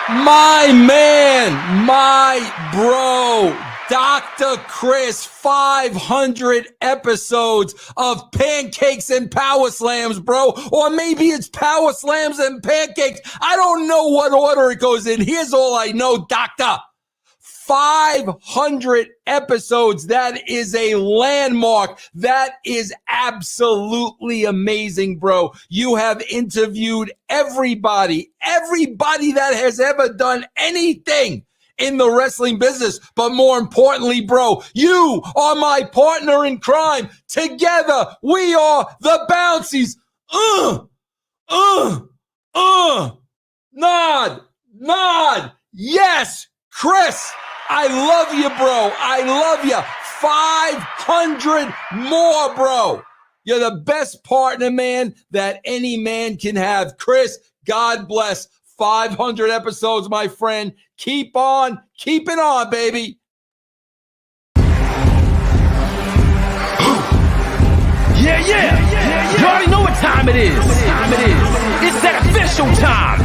My man, my bro, Dr. Chris, 500 episodes of Pancakes and Powerslams, bro. Or maybe it's Powerslams and Pancakes. I don't know what order it goes in. Here's all I know, Doctor. 500 episodes. That is a landmark. That is absolutely amazing, bro. You have interviewed everybody that has ever done anything in the wrestling business. But more importantly, bro, you are my partner in crime. Together, we are the Bouncies. Nod. Yes, Chris. I love you, bro. I love you. 500 more, bro. You're the best partner, man, that any man can have. Chris, God bless. 500 episodes, my friend. Keep on keeping on, baby. Yeah. You already know what time it is. It's that official time.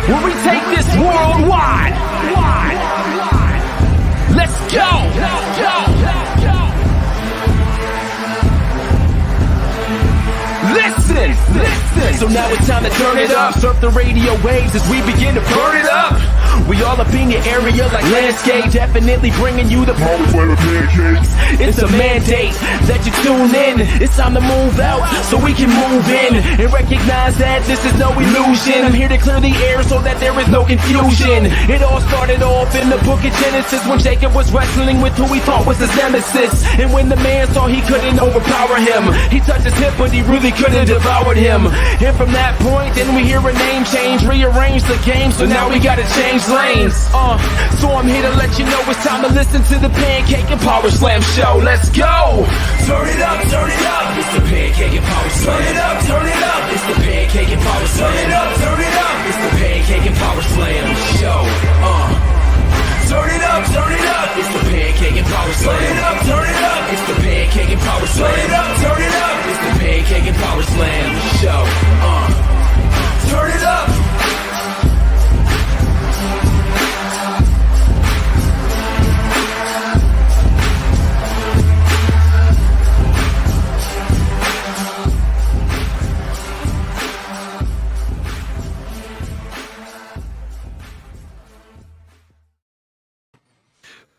Where we take this worldwide. Let's go. Listen. So now it's time to turn it up. Surf the radio waves as we begin to burn it up. We all up in your area like landscape, definitely bringing you the Pancakes. It's a mandate that you tune in. It's time to move out so we can move in and recognize that this is no illusion. I'm here to clear the air so that there is no confusion. It all started off in the book of Genesis when Jacob was wrestling with who he thought was his nemesis. And when the man saw he couldn't overpower him, he touched his hip but he really couldn't devour him. And from that point, then we hear a name change, rearrange the game, so now we gotta change lanes. lanes. So I'm here to let you know it's time to listen to the Pancake and Power Slam show. Let's go! Turn it up, turn it up. It's the Pancake and Power Slam. Turn it up, turn it up. It's the Pancake and Power Slam. Turn it up, turn it up. It's the Pancake and Power Slam show. Turn it up, turn it up. It's the Pancake and Power Slam. Turn it up, turn it up. It's the Pancake and Power Slam. Turn it up, turn it up. It's the Pancake and Power Slam show. Turn it up.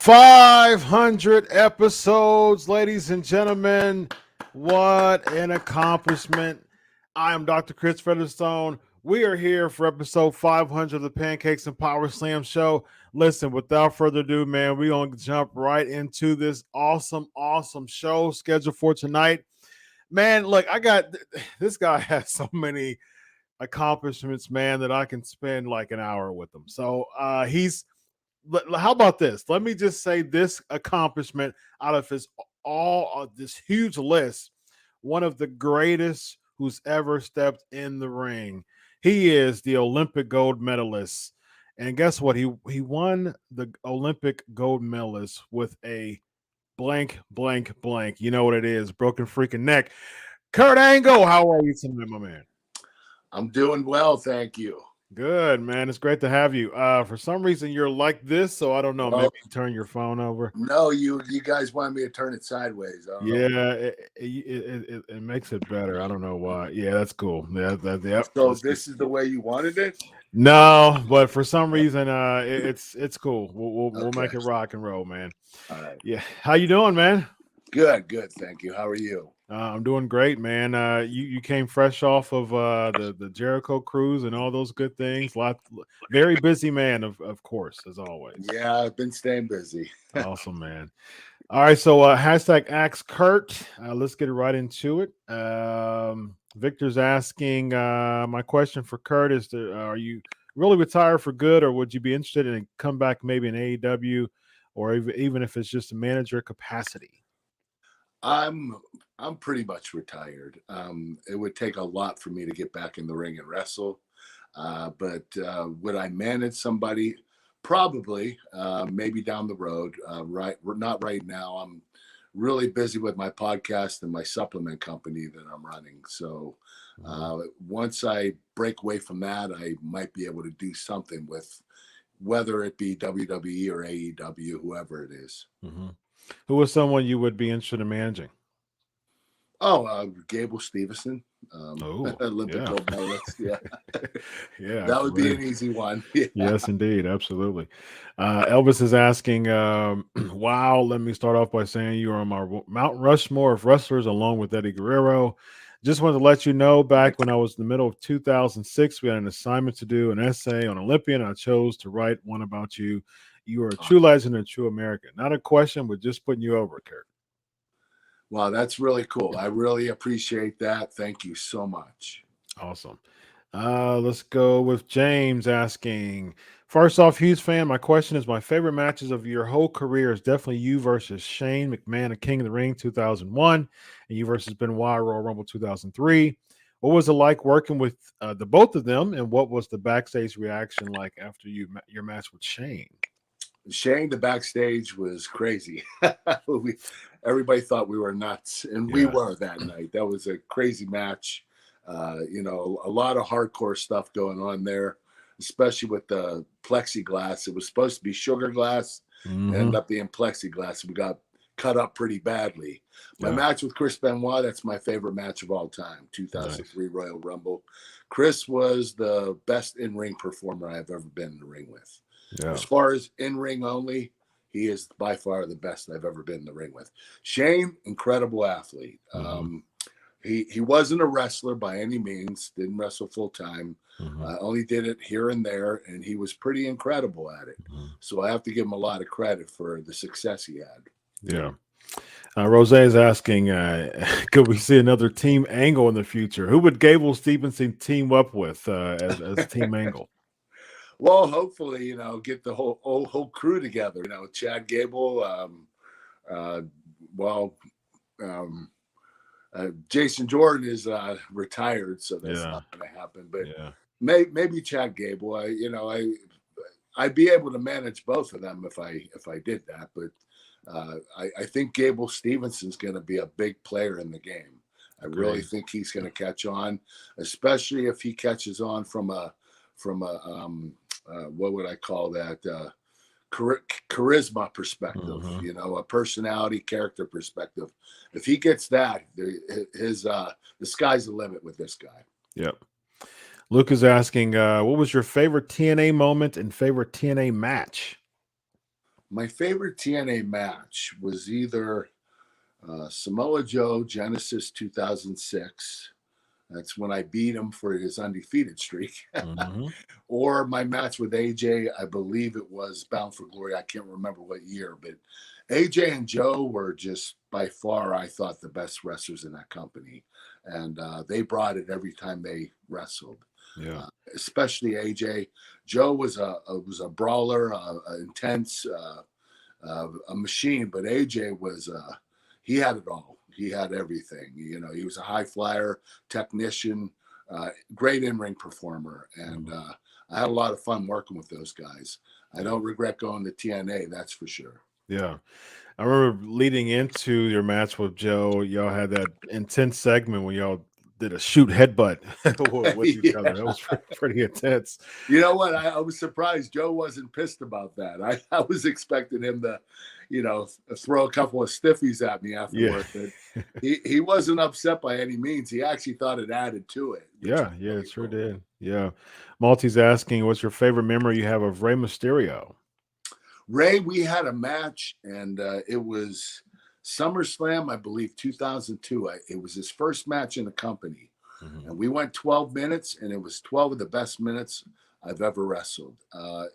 500 episodes, ladies and gentlemen. What an accomplishment. I am Dr. Chris Featherstone. We are here for episode 500 of the Pancakes and Power Slam show. Listen, without further ado, man, we're going to jump right into this awesome show scheduled for tonight. Man, look, this guy has so many accomplishments, man, that I can spend like an hour with him. So how about this? Let me just say this accomplishment out of this huge list. One of the greatest who's ever stepped in the ring. He is the Olympic gold medalist. And guess what? He won the Olympic gold medalist with a blank. You know what it is? Broken freaking neck. Kurt Angle, how are you tonight, my man? I'm doing well, thank you. Good, man. It's great to have you. For some reason, you're like this, so I don't know. Maybe turn your phone over. No, you guys want me to turn it sideways. Yeah, it makes it better. I don't know why. Yeah, that's cool. Yeah. So this is the way you wanted it? No, but for some reason, it's cool. We'll make it rock and roll, man. All right. Yeah. How you doing, man? Good. Thank you. How are you? I'm doing great, man. You came fresh off of the Jericho cruise and all those good things. Very busy man, of course, as always. Yeah, I've been staying busy. Awesome, man. All right, so hashtag Ask Kurt. Let's get right into it. Victor's asking, my question for Kurt is, are you really retired for good, or would you be interested in a comeback maybe in AEW, or even if it's just a manager capacity? I'm pretty much retired. It would take a lot for me to get back in the ring and wrestle. But would I manage somebody? Probably, maybe down the road. Not right now. I'm really busy with my podcast and my supplement company that I'm running. So once I break away from that, I might be able to do something with, whether it be WWE or AEW, whoever it is. Mm-hmm. Who was someone you would be interested in managing? Gable Stevenson, Olympic gold medalist. Yeah, yeah, that would be an easy one. Yeah. Yes, indeed, absolutely. Elvis is asking, wow. Let me start off by saying you are on my Mount Rushmore of wrestlers, along with Eddie Guerrero. Just wanted to let you know, back when I was in the middle of 2006, we had an assignment to do an essay on Olympian. I chose to write one about you. You are a true legend and a true American. Not a question, but just putting you over, Kurt. Wow, that's really cool. I really appreciate that. Thank you so much. Awesome. Let's go with James asking, first off, huge fan. My question is, my favorite matches of your whole career is definitely you versus Shane McMahon at King of the Ring 2001, and you versus Benoit Royal Rumble 2003. What was it like working with the both of them, and what was the backstage reaction like after your match with Shane? Shane, the backstage was crazy. Everybody thought we were nuts, and we were that night. That was a crazy match. A lot of hardcore stuff going on there, especially with the plexiglass. It was supposed to be sugar glass, ended up being plexiglass. We got cut up pretty badly. My match with Chris Benoit, that's my favorite match of all time, 2003 Royal Rumble. Chris was the best in-ring performer I've ever been in the ring with. Yeah. As far as in-ring only, he is by far the best I've ever been in the ring with. Shane, incredible athlete. He wasn't a wrestler by any means, didn't wrestle full-time, only did it here and there, and he was pretty incredible at it. So I have to give him a lot of credit for the success he had. Yeah. Rose is asking, could we see another Team Angle in the future? Who would Gable Stevenson team up with as Team Angle? Well, hopefully, get the whole crew together. Chad Gable. Well, um, Jason Jordan is retired, so that's not going to happen. But maybe Chad Gable. I'd be able to manage both of them if I did that. But I think Gable Stevenson's going to be a big player in the game. I really think he's going to catch on, especially if he catches on from a what would I call that? Charisma perspective, a personality, character perspective. If he gets that, the sky's the limit with this guy. Yep. Luke is asking, what was your favorite TNA moment and favorite TNA match? My favorite TNA match was either Samoa Joe, Genesis 2006. That's when I beat him for his undefeated streak. Or my match with AJ, I believe it was Bound for Glory. I can't remember what year, but AJ and Joe were just by far, I thought, the best wrestlers in that company. And they brought it every time they wrestled. Yeah. Especially AJ. Joe was a brawler, intense, a machine, but AJ was he had it all. He had everything. He was a high flyer, technician, great in-ring performer, and I had a lot of fun working with those guys. I don't regret going to TNA, that's for sure. Yeah. I remember leading into your match with Joe, y'all had that intense segment when y'all did a shoot headbutt with each other. That was pretty intense. You know what? I was surprised Joe wasn't pissed about that. I was expecting him to, throw a couple of stiffies at me afterward. But he wasn't upset by any means. He actually thought it added to it. Yeah, it sure did. Yeah. Malty's asking, what's your favorite memory you have of Rey Mysterio? Ray, we had a match, and it was SummerSlam, I believe, 2002. It was his first match in the company. And we went 12 minutes, and it was 12 of the best minutes I've ever wrestled.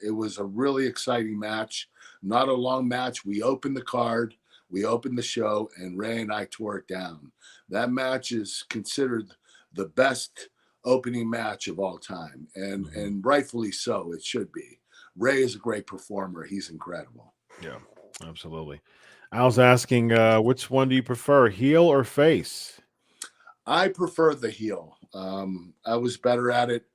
It was a really exciting match, not a long match. We opened the card, we opened the show, and Ray and I tore it down. That match is considered the best opening match of all time, and rightfully so, it should be. Ray is a great performer. He's incredible. Yeah, absolutely. I was asking, which one do you prefer, heel or face? I prefer the heel. I was better at it.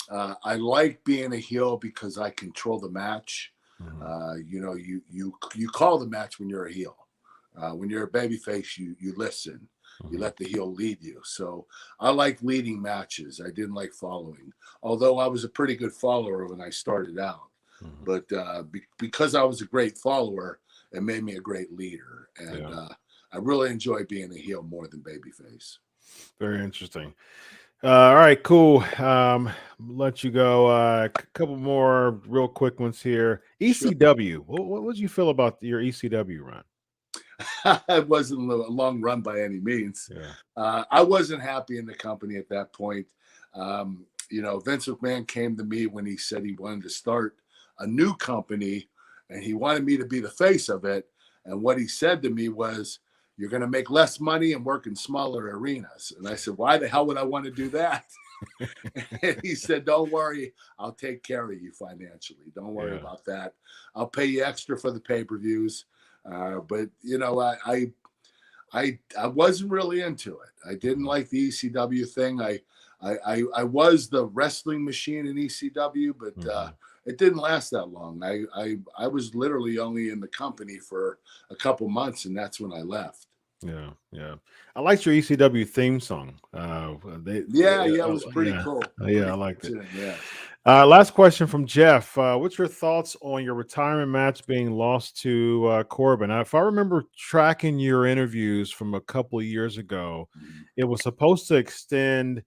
I like being a heel because I control the match. You call the match when you're a heel. When you're a babyface, you listen. You let the heel lead you. So I like leading matches. I didn't like following, although I was a pretty good follower when I started out. But because I was a great follower, it made me a great leader. And I really enjoy being a heel more than babyface. Very interesting. All right, cool. Let you go. A couple more real quick ones here. ECW. Sure. What did you feel about your ECW run? It wasn't a long run by any means. I wasn't happy in the company at that point. Vince McMahon came to me when he said he wanted to start a new company, and he wanted me to be the face of it. And what he said to me was, you're going to make less money and work in smaller arenas. And I said, why the hell would I want to do that? And he said, don't worry, I'll take care of you financially. Don't worry about that. I'll pay you extra for the pay-per-views. But I wasn't really into it. I didn't like the ECW thing. I was the wrestling machine in ECW, but it didn't last that long. I was literally only in the company for a couple months, and that's when I left. Yeah. I liked your ECW theme song. It was pretty cool. I liked it. Yeah. Last question from Jeff. What's your thoughts on your retirement match being lost to Corbin? If I remember tracking your interviews from a couple of years ago, it was supposed to extend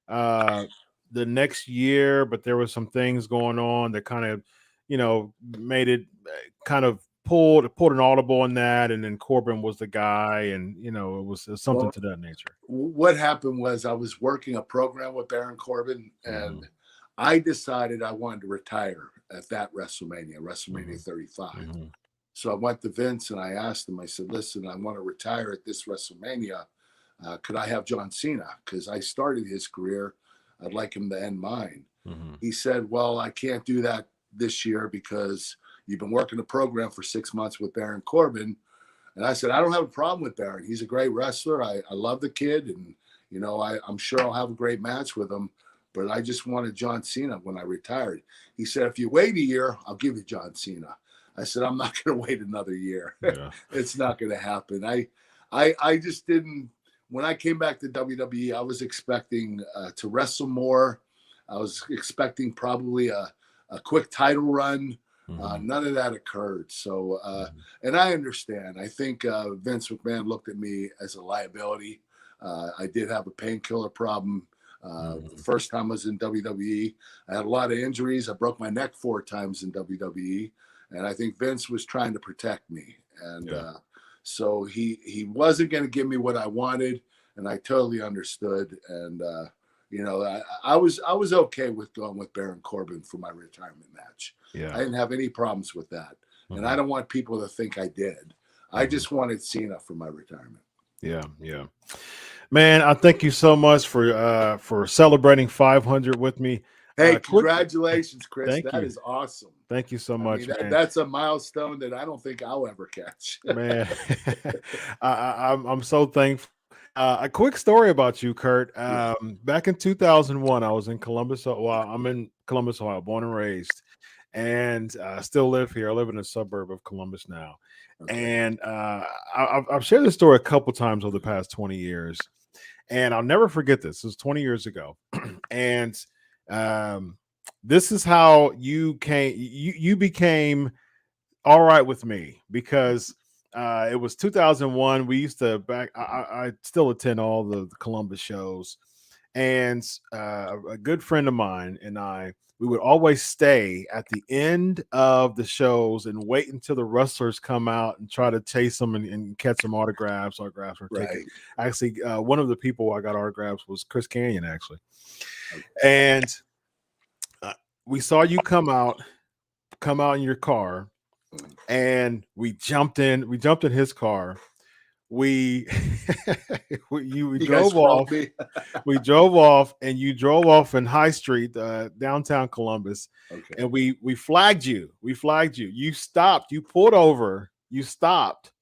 the next year, but there was some things going on that kind of, made it kind of pulled an audible on that, and then Corbin was the guy, and it was something to that nature. What happened was I was working a program with Baron Corbin, and I decided I wanted to retire at that WrestleMania 35. So I went to Vince and I asked him, I said, listen, I want to retire at this WrestleMania. Could I have John Cena? Because I started his career. I'd like him to end mine. He said, well, I can't do that this year because you've been working the program for 6 months with Baron Corbin. And I said, I don't have a problem with Baron. He's a great wrestler. I love the kid. And, you know, I'm sure I'll have a great match with him. But I just wanted John Cena when I retired. He said, if you wait a year, I'll give you John Cena. I said, I'm not going to wait another year. Yeah. It's not going to happen. I just didn't. When I came back to WWE, I was expecting to wrestle more. I was expecting probably a quick title run. None of that occurred. So, and I understand. I think Vince McMahon looked at me as a liability. I did have a painkiller problem. The first time I was in WWE, I had a lot of injuries. I broke my neck 4 times in WWE. And I think Vince was trying to protect me. And so he wasn't going to give me what I wanted. And I totally understood. And, you know, I was okay with going with Baron Corbin for my retirement match. Yeah. I didn't have any problems with that. And I don't want people to think I did. I just wanted Cena for my retirement. Yeah, yeah. Man, I thank you so much for celebrating 500 with me. Hey, congratulations, Chris. Thank you. Is awesome. Thank you so much, man. That's a milestone that I don't think I'll ever catch. Man, I'm so thankful. A quick story about you, Kurt. Back in 2001, I was in Columbus. Well, I'm in Columbus, Ohio, born and raised, and I still live here. I live in a suburb of Columbus now. Okay. And I've shared this story a couple times over the past 20 years, and I'll never forget this. It was 20 years ago, and this is how you became all right with me, because it was 2001. We used to I still attend all the Columbus shows, and a good friend of mine and we would always stay at the end of the shows and wait until the wrestlers come out and try to chase them and catch some autographs or tickets. Actually, one of the people I got autographs was Chris Kanyon, actually. Okay. And we saw you come out in your car, and we jumped in his car. We drove off. We drove off, and you drove off in High Street, downtown Columbus. Okay. And we flagged you. You stopped. You pulled over. You stopped,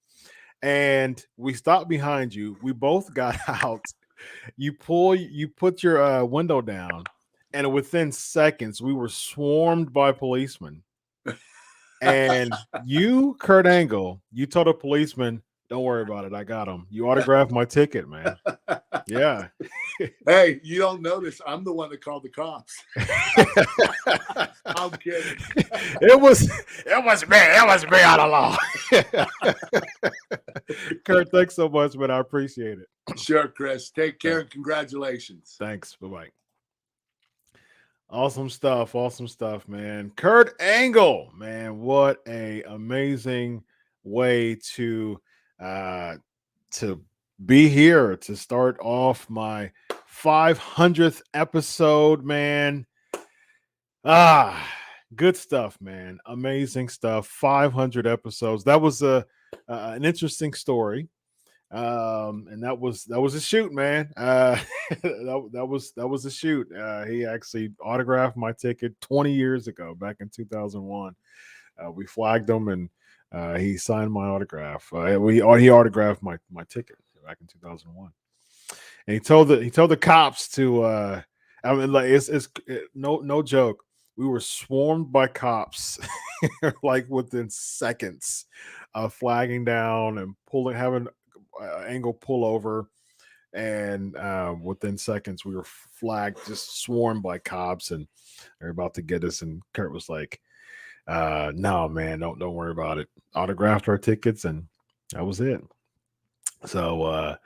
and we stopped behind you. We both got out. You put your window down, and within seconds, we were swarmed by policemen. And you, Kurt Angle, you told a policeman, don't worry about it. I got him. You autographed my ticket, man. Yeah. Hey, you don't notice I'm the one that called the cops. I'm kidding. It was me. It was me all along. Kurt, thanks so much, man. I appreciate it. Sure, Chris. Take care and congratulations. Thanks. Bye-bye. Awesome stuff, man. Kurt Angle, man, what a amazing way to be here to start off my 500th episode, man. Good stuff, man. Amazing stuff. 500 episodes. That was an interesting story. And that was a shoot, man. That was a shoot. He actually autographed my ticket 20 years ago, back in 2001. We flagged him, and he signed my autograph. He autographed my ticket back in 2001. And he told the cops to. I mean, like it's no joke. We were swarmed by cops, like within seconds of flagging down and having Angle pull over, and within seconds we were flagged, just swarmed by cops, and they're about to get us. And Kurt was like, "No, man, don't worry about it." Autographed our tickets, and that was it. So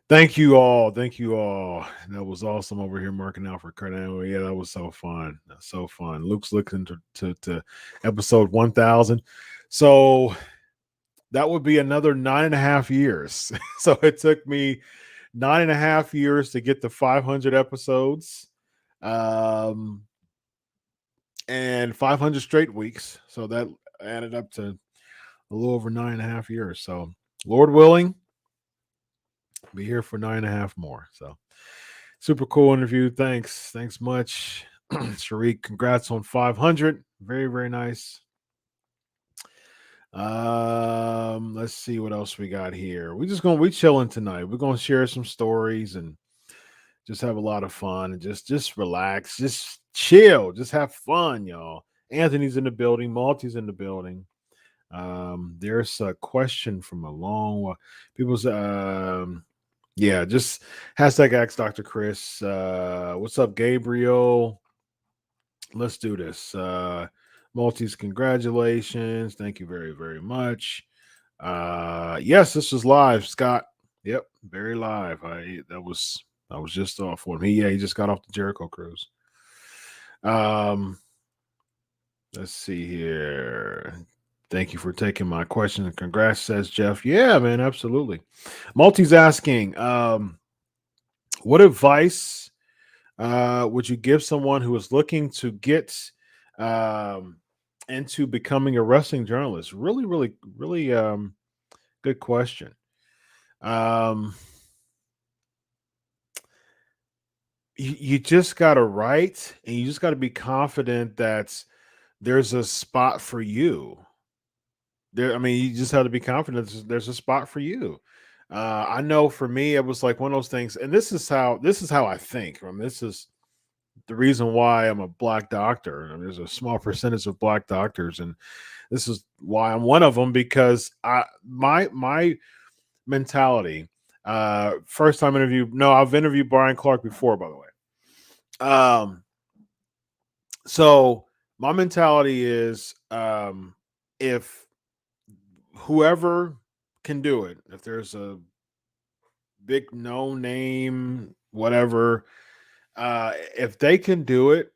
thank you all. That was awesome over here marking out for Kurt Angle. Yeah, that was so fun. Luke's looking to episode 1000. So that would be another 9.5 years. So it took me 9.5 years to get to 500 episodes, and 500 straight weeks. So that added up to a little over 9.5 years. So Lord willing, be here for 9.5 more. So super cool interview. Thanks much. Sharik, congrats on 500. Very, very nice. Let's see what else we got here. We chilling tonight. We're gonna share some stories and just have a lot of fun and just relax, just chill, just have fun, y'all. Anthony's in the building, Malty's in the building. There's a question from a long while. People's yeah, just hashtag ask Dr. Chris. What's up, Gabriel? Let's do this. Maltese, congratulations. Thank you very, very much. Yes, this was live, Scott. Yep, very live. I was just off for him. He just got off the Jericho cruise. Let's see here. Thank you for taking my question and congrats, says Jeff. Yeah, man, absolutely. Maltese asking, what advice would you give someone who is looking to get into becoming a wrestling journalist? Really, really, really good question. You just got to write, and you just got to be confident that there's a spot for you. There, I mean, you just have to be confident there's a spot for you. I know for me, it was like one of those things, and this is how I think. I mean, this is the reason why I'm a black doctor. I mean, there's a small percentage of black doctors, and this is why I'm one of them, because my mentality. First time interview. No, I've interviewed Brian Clark before, by the way. So my mentality is, if whoever can do it, if there's a big no name, whatever, if they can do it,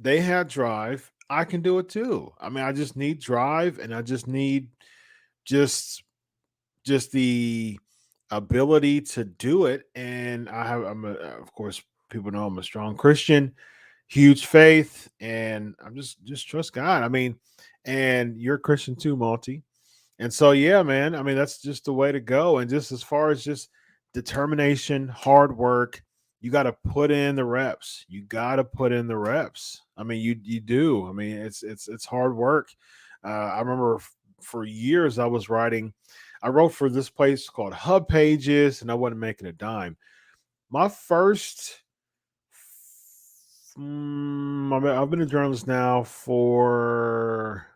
they have drive. I can do it too. I mean, I just need drive, and I just need just the ability to do it. And of course, people know I'm a strong Christian, huge faith, and I'm just trust God. I mean, and you're a Christian too, Malty. And so, yeah, man, I mean, that's just the way to go. And just as far as just determination, hard work, you got to put in the reps. You got to put in the reps. I mean, you do. I mean, it's hard work. I remember for years I wrote for this place called Hub Pages, and I wasn't making a dime. My first, I've been a journalist now for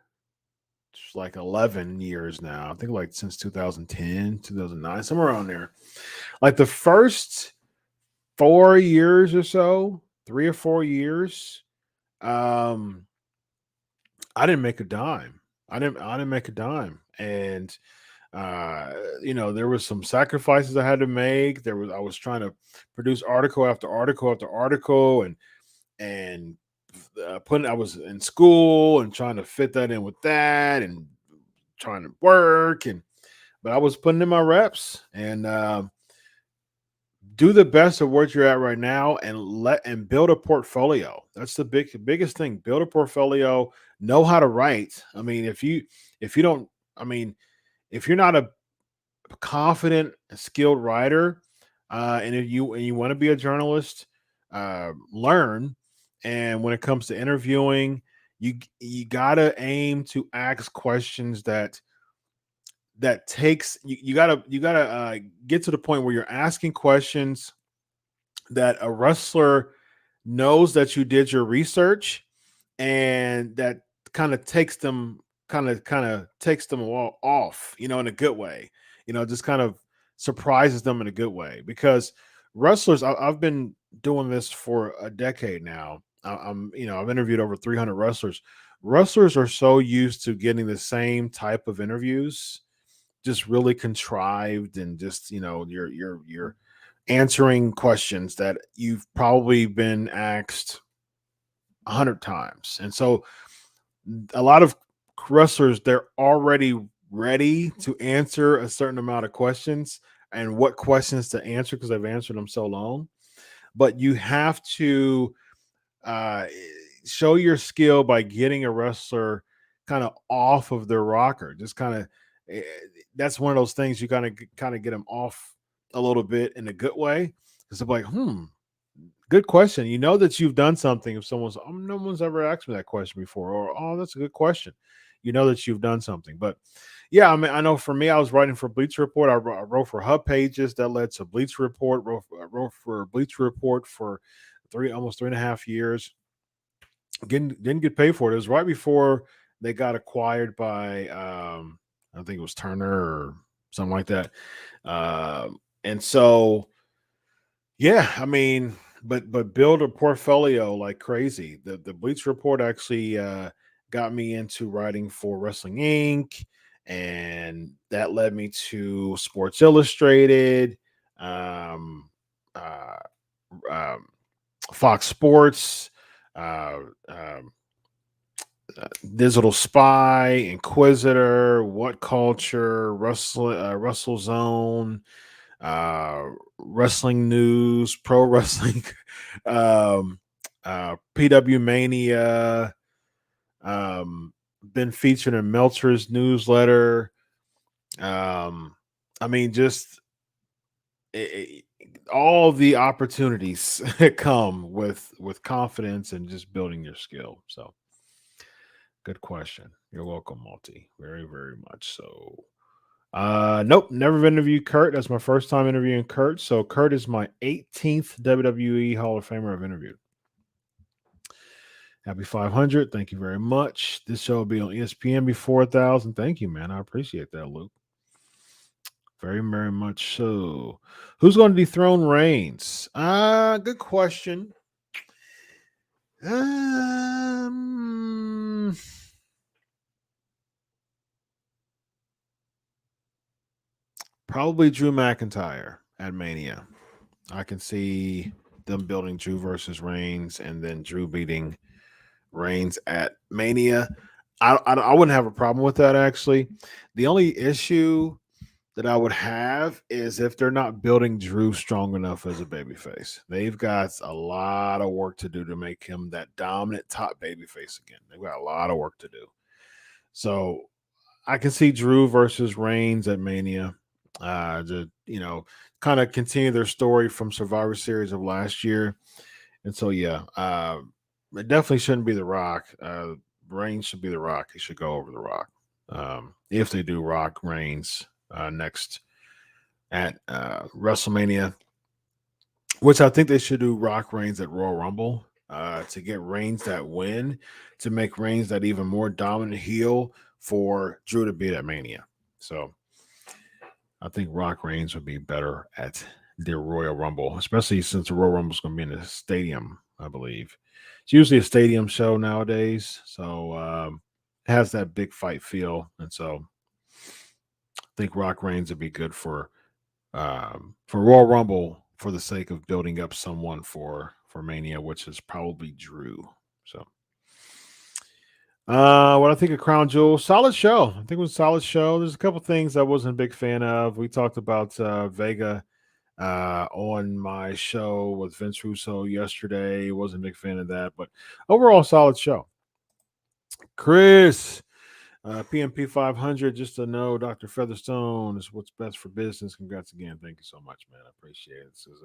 like 11 years now. I think like since 2010, 2009, somewhere around there. Like the first 4 years or so, 3 or 4 years, I didn't make a dime. I didn't make a dime. And there was some sacrifices I had to make. I was trying to produce article after article after article, and I was in school and trying to fit that in with that, and trying to work, but I was putting in my reps, and do the best of what you're at right now, and build a portfolio. That's the biggest thing. Build a portfolio, know how to write. I mean, if you don't, I mean, if you're not a confident, skilled writer, and if you want to be a journalist, learn. And when it comes to interviewing, you gotta aim to ask questions that takes you gotta get to the point where you're asking questions that a wrestler knows that you did your research, and that kind of takes them all off, in a good way, just kind of surprises them in a good way. Because wrestlers, I've been doing this for a decade now. I've interviewed over 300 wrestlers. Wrestlers are so used to getting the same type of interviews, just really contrived, and just, you're answering questions that you've probably been asked 100 times. And so a lot of wrestlers, they're already ready to answer a certain amount of questions, and what questions to answer because they've answered them so long. But you have to show your skill by getting a wrestler kind of off of their rocker. Just kind of, that's one of those things you kind of get them off a little bit in a good way. Because they're like, good question. You know that you've done something if someone's, no one's ever asked me that question before, or, oh, that's a good question. You know that you've done something. But yeah, I mean, I know for me, I was writing for Bleacher Report. I wrote for Hub Pages that led to Bleacher Report. Wrote for Bleacher Report for almost 3.5 years. Didn't get paid for it. It was right before they got acquired by I think it was Turner or something like that. And so yeah, I mean, but build a portfolio like crazy. The Bleach Report actually got me into writing for Wrestling Inc. And that led me to Sports Illustrated, um, uh, um, Fox Sports, uh, um, Digital Spy, Inquisitor, What Culture, Wrestle Zone, uh, Wrestling News, Pro Wrestling, um, PW Mania, been featured in Meltzer's newsletter. I mean, just all the opportunities come with confidence and just building your skill. So, good question. You're welcome, Multi. Very, very much so. Nope, never interviewed Kurt. That's my first time interviewing Kurt. So Kurt is my 18th WWE Hall of Famer I've interviewed. Happy 500. Thank you very much. This show will be on ESPN before 1,000. Thank you, man. I appreciate that, Luke. Very, very much so. Who's going to dethrone Reigns? Good question. Probably Drew McIntyre at Mania. I can see them building Drew versus Reigns and then Drew beating Reigns at Mania. I wouldn't have a problem with that, actually. The only issue that I would have is if they're not building Drew strong enough as a babyface. They've got a lot of work to do to make him that dominant top babyface again. They've got a lot of work to do. So I can see Drew versus Reigns at Mania. To kind of continue their story from Survivor Series of last year. And so yeah, it definitely shouldn't be The Rock. Reigns should be The Rock. He should go over The Rock. If they do Rock Reigns next at WrestleMania, which I think they should do Rock Reigns at Royal Rumble to get Reigns that win, to make Reigns that even more dominant heel for Drew to beat at Mania. So I think Rock Reigns would be better at the Royal Rumble, especially since the Royal Rumble is going to be in a stadium, I believe. It's usually a stadium show nowadays, so it has that big fight feel. And so I think Rock Reigns would be good for Royal Rumble for the sake of building up someone for Mania, which is probably Drew. So what I think of Crown Jewel, solid show. I think it was a solid show. There's a couple things I wasn't a big fan of. We talked about Vega on my show with Vince Russo yesterday. Wasn't a big fan of that, but overall solid show. Chris, PMP 500, just to know Dr. Featherstone is what's best for business. Congrats again. Thank you so much, man. I appreciate it. This is,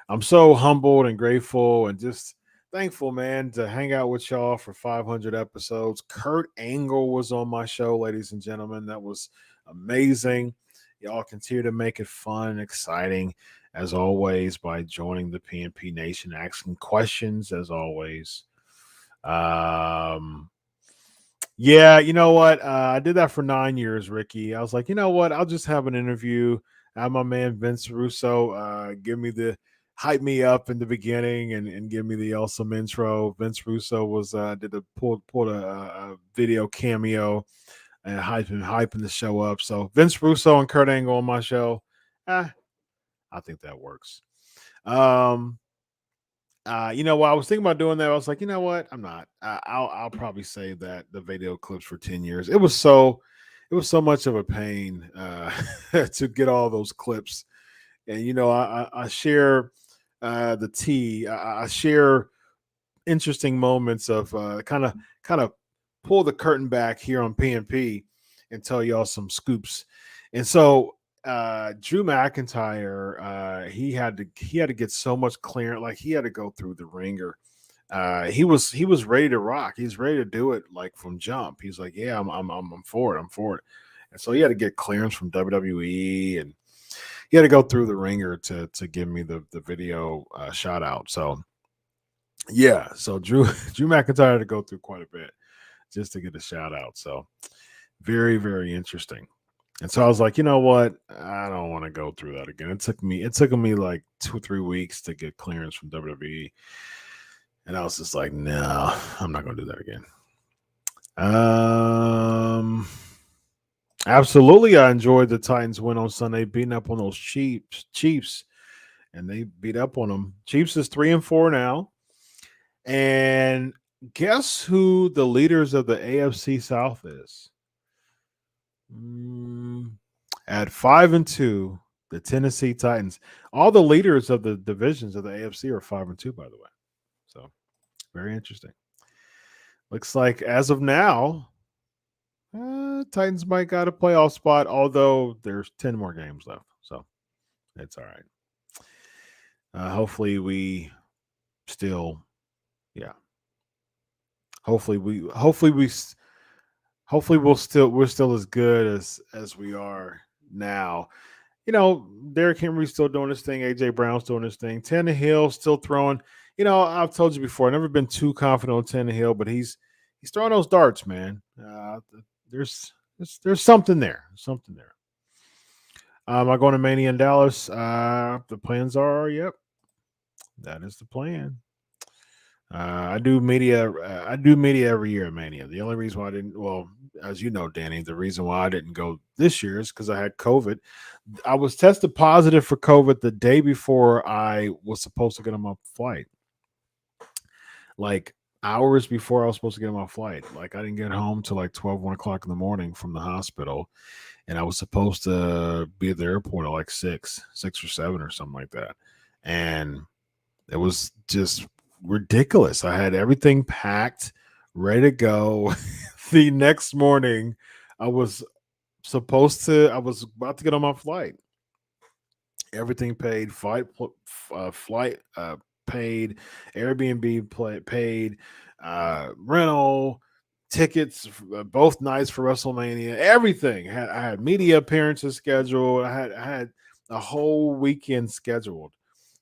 I'm so humbled and grateful and just thankful, man, to hang out with y'all for 500 episodes. Kurt Angle was on my show, ladies and gentlemen. That was amazing. Y'all continue to make it fun and exciting, as always, by joining the PNP Nation, asking questions, as always. Yeah, you know what? I did that for 9 years, Ricky. I was like, you know what? I'll just have an interview. Have my man Vince Russo hype me up in the beginning and give me the awesome intro. Vince Russo was pulled a video cameo and hyping the show up. So Vince Russo and Kurt Angle on my show. I think that works. You know, while I was thinking about doing that, I was like, you know what? I'm not. I'll probably save the video clips for 10 years. It was so much of a pain to get all those clips. And you know, I share the tea. I share interesting moments of kind of pull the curtain back here on PNP and tell y'all some scoops. And so Drew McIntyre, he had to get so much clearance, like he had to go through the ringer. He was ready to rock. He's ready to do it like from jump. He's like, yeah, I'm for it. I'm for it. And so he had to get clearance from WWE, and he had to go through the ringer to give me the video shout out. So yeah, so Drew McIntyre had to go through quite a bit just to get a shout out. So very, very interesting. And so I was like, you know what? I don't want to go through that again. It took me like 2 or 3 weeks to get clearance from WWE. And I was just like, no, I'm not going to do that again. Absolutely. I enjoyed the Titans win on Sunday, beating up on those Chiefs, and they beat up on them. Chiefs is 3-4 now. And guess who the leaders of the AFC South is? At 5-2, the Tennessee Titans. All the leaders of the divisions of the AFC are 5-2, by the way. So very interesting. Looks like as of now, Titans might got a playoff spot, although there's 10 more games left. So it's all right. Hopefully we still, yeah. Hopefully we're still as good as we are now. You know, Derrick Henry's still doing his thing. AJ Brown's doing his thing. Tannehill still throwing. You know, I've told you before, I've never been too confident on Tannehill, but he's throwing those darts, man. There's something there. Something there. Am I going to Mania in Dallas? The plans are, yep, that is the plan. I do media every year at Mania. The only reason why I didn't, well, as you know, Danny, the reason why I didn't go this year is because I had COVID. I was tested positive for COVID the day before I was supposed to get on my flight. Like hours before I was supposed to get on my flight. Like I didn't get home till like 1 o'clock in the morning from the hospital. And I was supposed to be at the airport at like 6 or 7 or something like that. And it was just ridiculous. I had everything packed, ready to go. The next morning, I was about to get on my flight. Everything paid, flight paid, Airbnb paid, rental, tickets, both nights for WrestleMania, everything. I had media appearances scheduled. I had a whole weekend scheduled.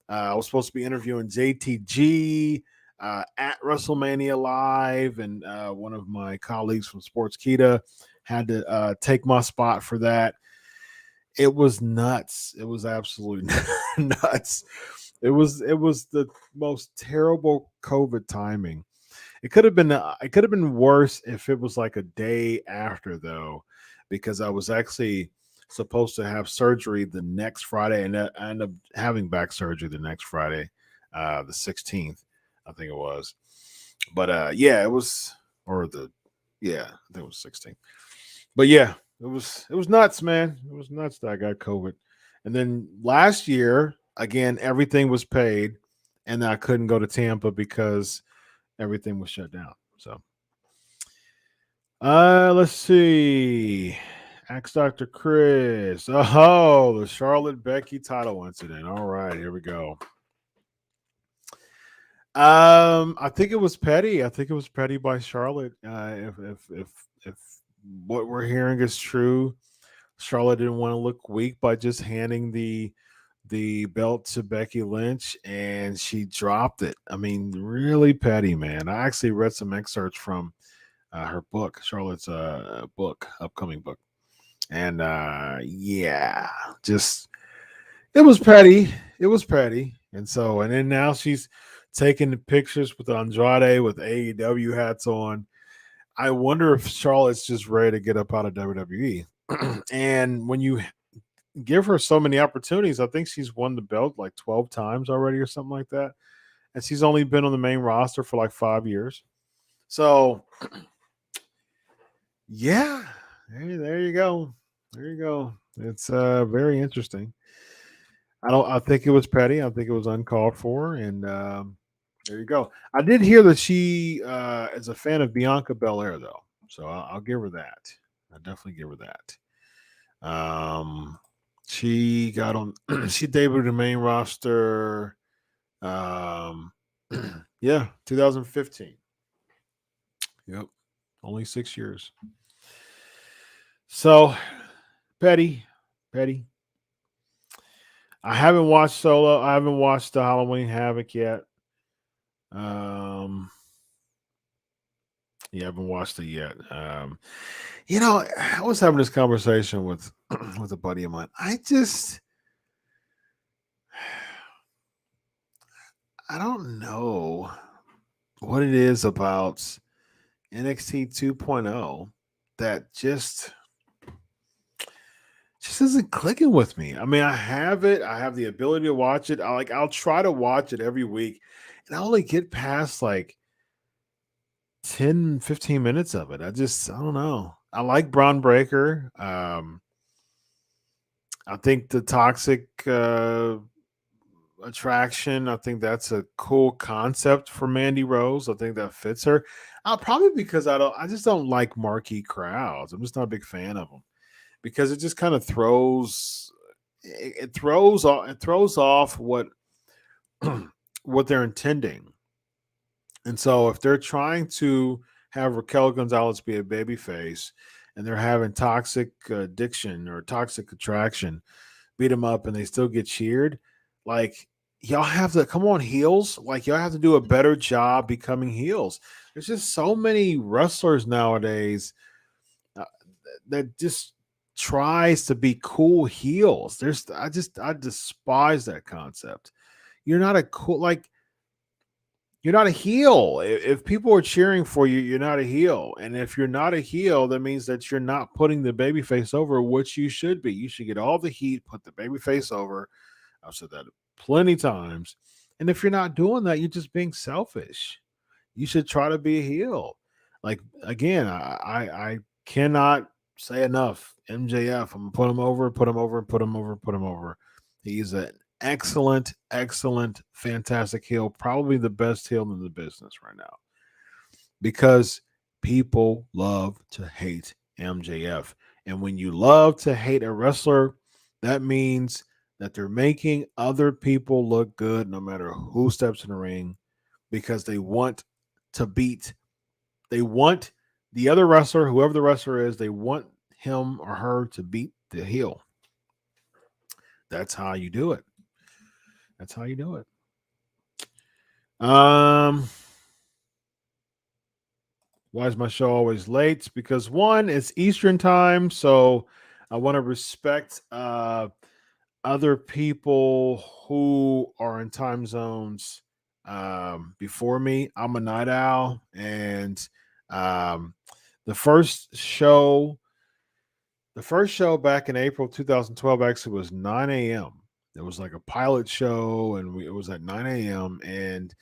I was supposed to be interviewing JTG at WrestleMania Live, and one of my colleagues from Sportskeeda had to take my spot for that. It was nuts. It was absolutely nuts. It was the most terrible COVID timing. It could have been worse if it was like a day after, though, because I was actually supposed to have surgery the next Friday, and I ended up having back surgery the next Friday, the 16th, I think it was. But yeah, it was, I think it was 16th. But yeah, it was nuts, man. It was nuts that I got COVID. And then last year, again, everything was paid, and I couldn't go to Tampa because everything was shut down. So let's see. Ask Dr. Chris. Oh, the Charlotte Becky title incident. All right, here we go. I think it was petty. I think it was petty by Charlotte. If what we're hearing is true, Charlotte didn't want to look weak by just handing the belt to Becky Lynch, and she dropped it. I mean, really petty, man. I actually read some excerpts from her book, Charlotte's upcoming book. And yeah, just it was petty. It was petty. And then now she's taking the pictures with Andrade with AEW hats on. I wonder if Charlotte's just ready to get up out of WWE. And when you give her so many opportunities, I think she's won the belt like 12 times already or something like that. And she's only been on the main roster for like 5 years. So yeah, there you go. There you go. It's very interesting. I think it was petty. I think it was uncalled for. And there you go. I did hear that she is a fan of Bianca Belair, though. So I'll give her that. I'll definitely give her that. She got on. She debuted the main roster. Yeah, 2015. Yep, only 6 years. So, Petty. I haven't watched Solo. I haven't watched the Halloween Havoc yet. Yeah, I haven't watched it yet. I was having this conversation with with a buddy of mine. I don't know what it is about NXT 2.0 that just isn't clicking with me. I mean, I have it. I have the ability to watch it. I'll try to watch it every week, and I only get past like 10, 15 minutes of it. I don't know. I like Braun Breaker. I think the toxic attraction, I think that's a cool concept for Mandy Rose. I think that fits her. Probably because I just don't like marquee crowds. I'm just not a big fan of them because it just kind of throws off what what they're intending. And so if they're trying to have Raquel Gonzalez be a babyface and they're having toxic addiction or toxic attraction beat them up and they still get cheered, like y'all have to come on, heels. Like y'all have to do a better job becoming heels. There's just so many wrestlers nowadays that just tries to be cool heels. I despise that concept. You're not a cool, like, you're not a heel. If people are cheering for you, you're not a heel. And if you're not a heel, that means that you're not putting the babyface over, which you should be. You should get all the heat, put the babyface over. I've said that plenty times. And if you're not doing that, you're just being selfish. You should try to be a heel. Like, again, I cannot say enough. MJF, I'm gonna put him over, put him over, put him over, put him over. He's an excellent, fantastic heel, probably the best heel in the business right now. Because people love to hate MJF. And when you love to hate a wrestler, that means that they're making other people look good no matter who steps in the ring, because they want the other wrestler, whoever the wrestler is, they want him or her to beat the heel. That's how you do it. Why is my show always late? It's because one, it's Eastern time, so I want to respect other people who are in time zones before me. I'm a night owl, and the first show back in April 2012 actually was 9 a.m. It was like a pilot show, and it was at 9 a.m. And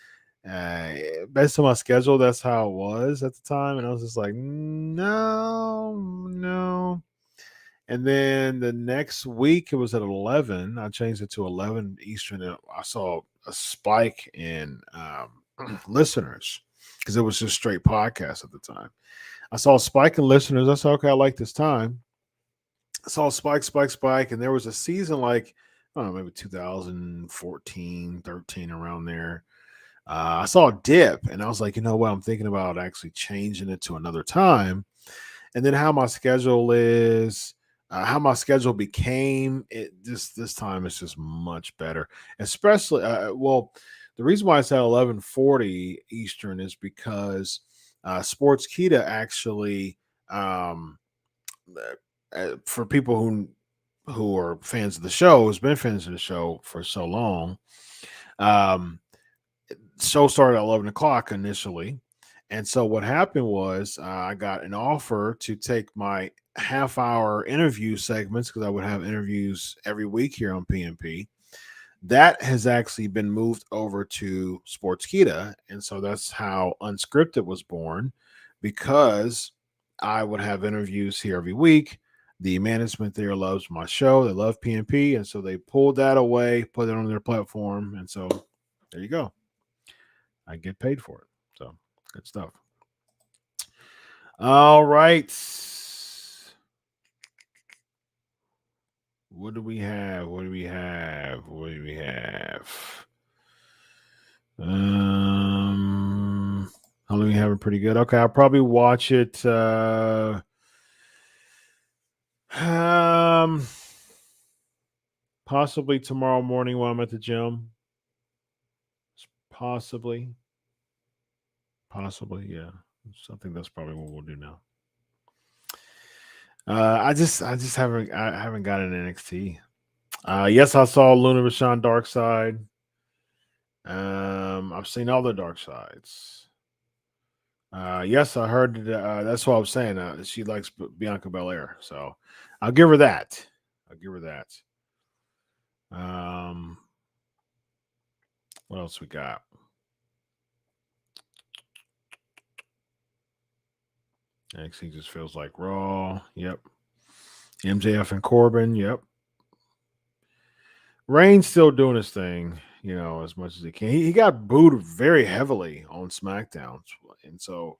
based on my schedule, that's how it was at the time. And I was just like, no. And then the next week, it was at 11. I changed it to 11 Eastern. And I saw a spike in listeners because it was just straight podcast at the time. I saw a spike in listeners. I said, okay, I like this time. I saw a spike. And there was a season like, I don't know, maybe 2014, 13, around there. I saw a dip, and I was like, you know what? I'm thinking about actually changing it to another time. And then how my schedule is, how my schedule became, this time it's just much better. Especially, the reason why it's at 11:40 Eastern is because Sportskeeda actually, for people who are fans of the show, has been fans of the show for so long. Show started at 11 o'clock initially. And so what happened was I got an offer to take my half-hour interview segments, because I would have interviews every week here on PNP. That has actually been moved over to Sportskeeda. And so that's how Unscripted was born, because I would have interviews here every week. The management there loves my show. They love PNP. And so they pulled that away, put it on their platform. And so there you go. I get paid for it. So good stuff. All right. What do we have? How long we have it pretty good? Okay, I'll probably watch it. Possibly tomorrow morning while I'm at the gym. Possibly, yeah. So I think that's probably what we'll do now. I just haven't gotten NXT. Yes, I saw Luna Vachon Dark Side. I've seen all the Dark Sides. Yes, I heard that's what I was saying. She likes Bianca Belair, so I'll give her that. What else we got? NXT just feels like Raw. Yep. MJF and Corbin. Yep. Reigns still doing his thing, as much as he can. He got booed very heavily on SmackDown, and so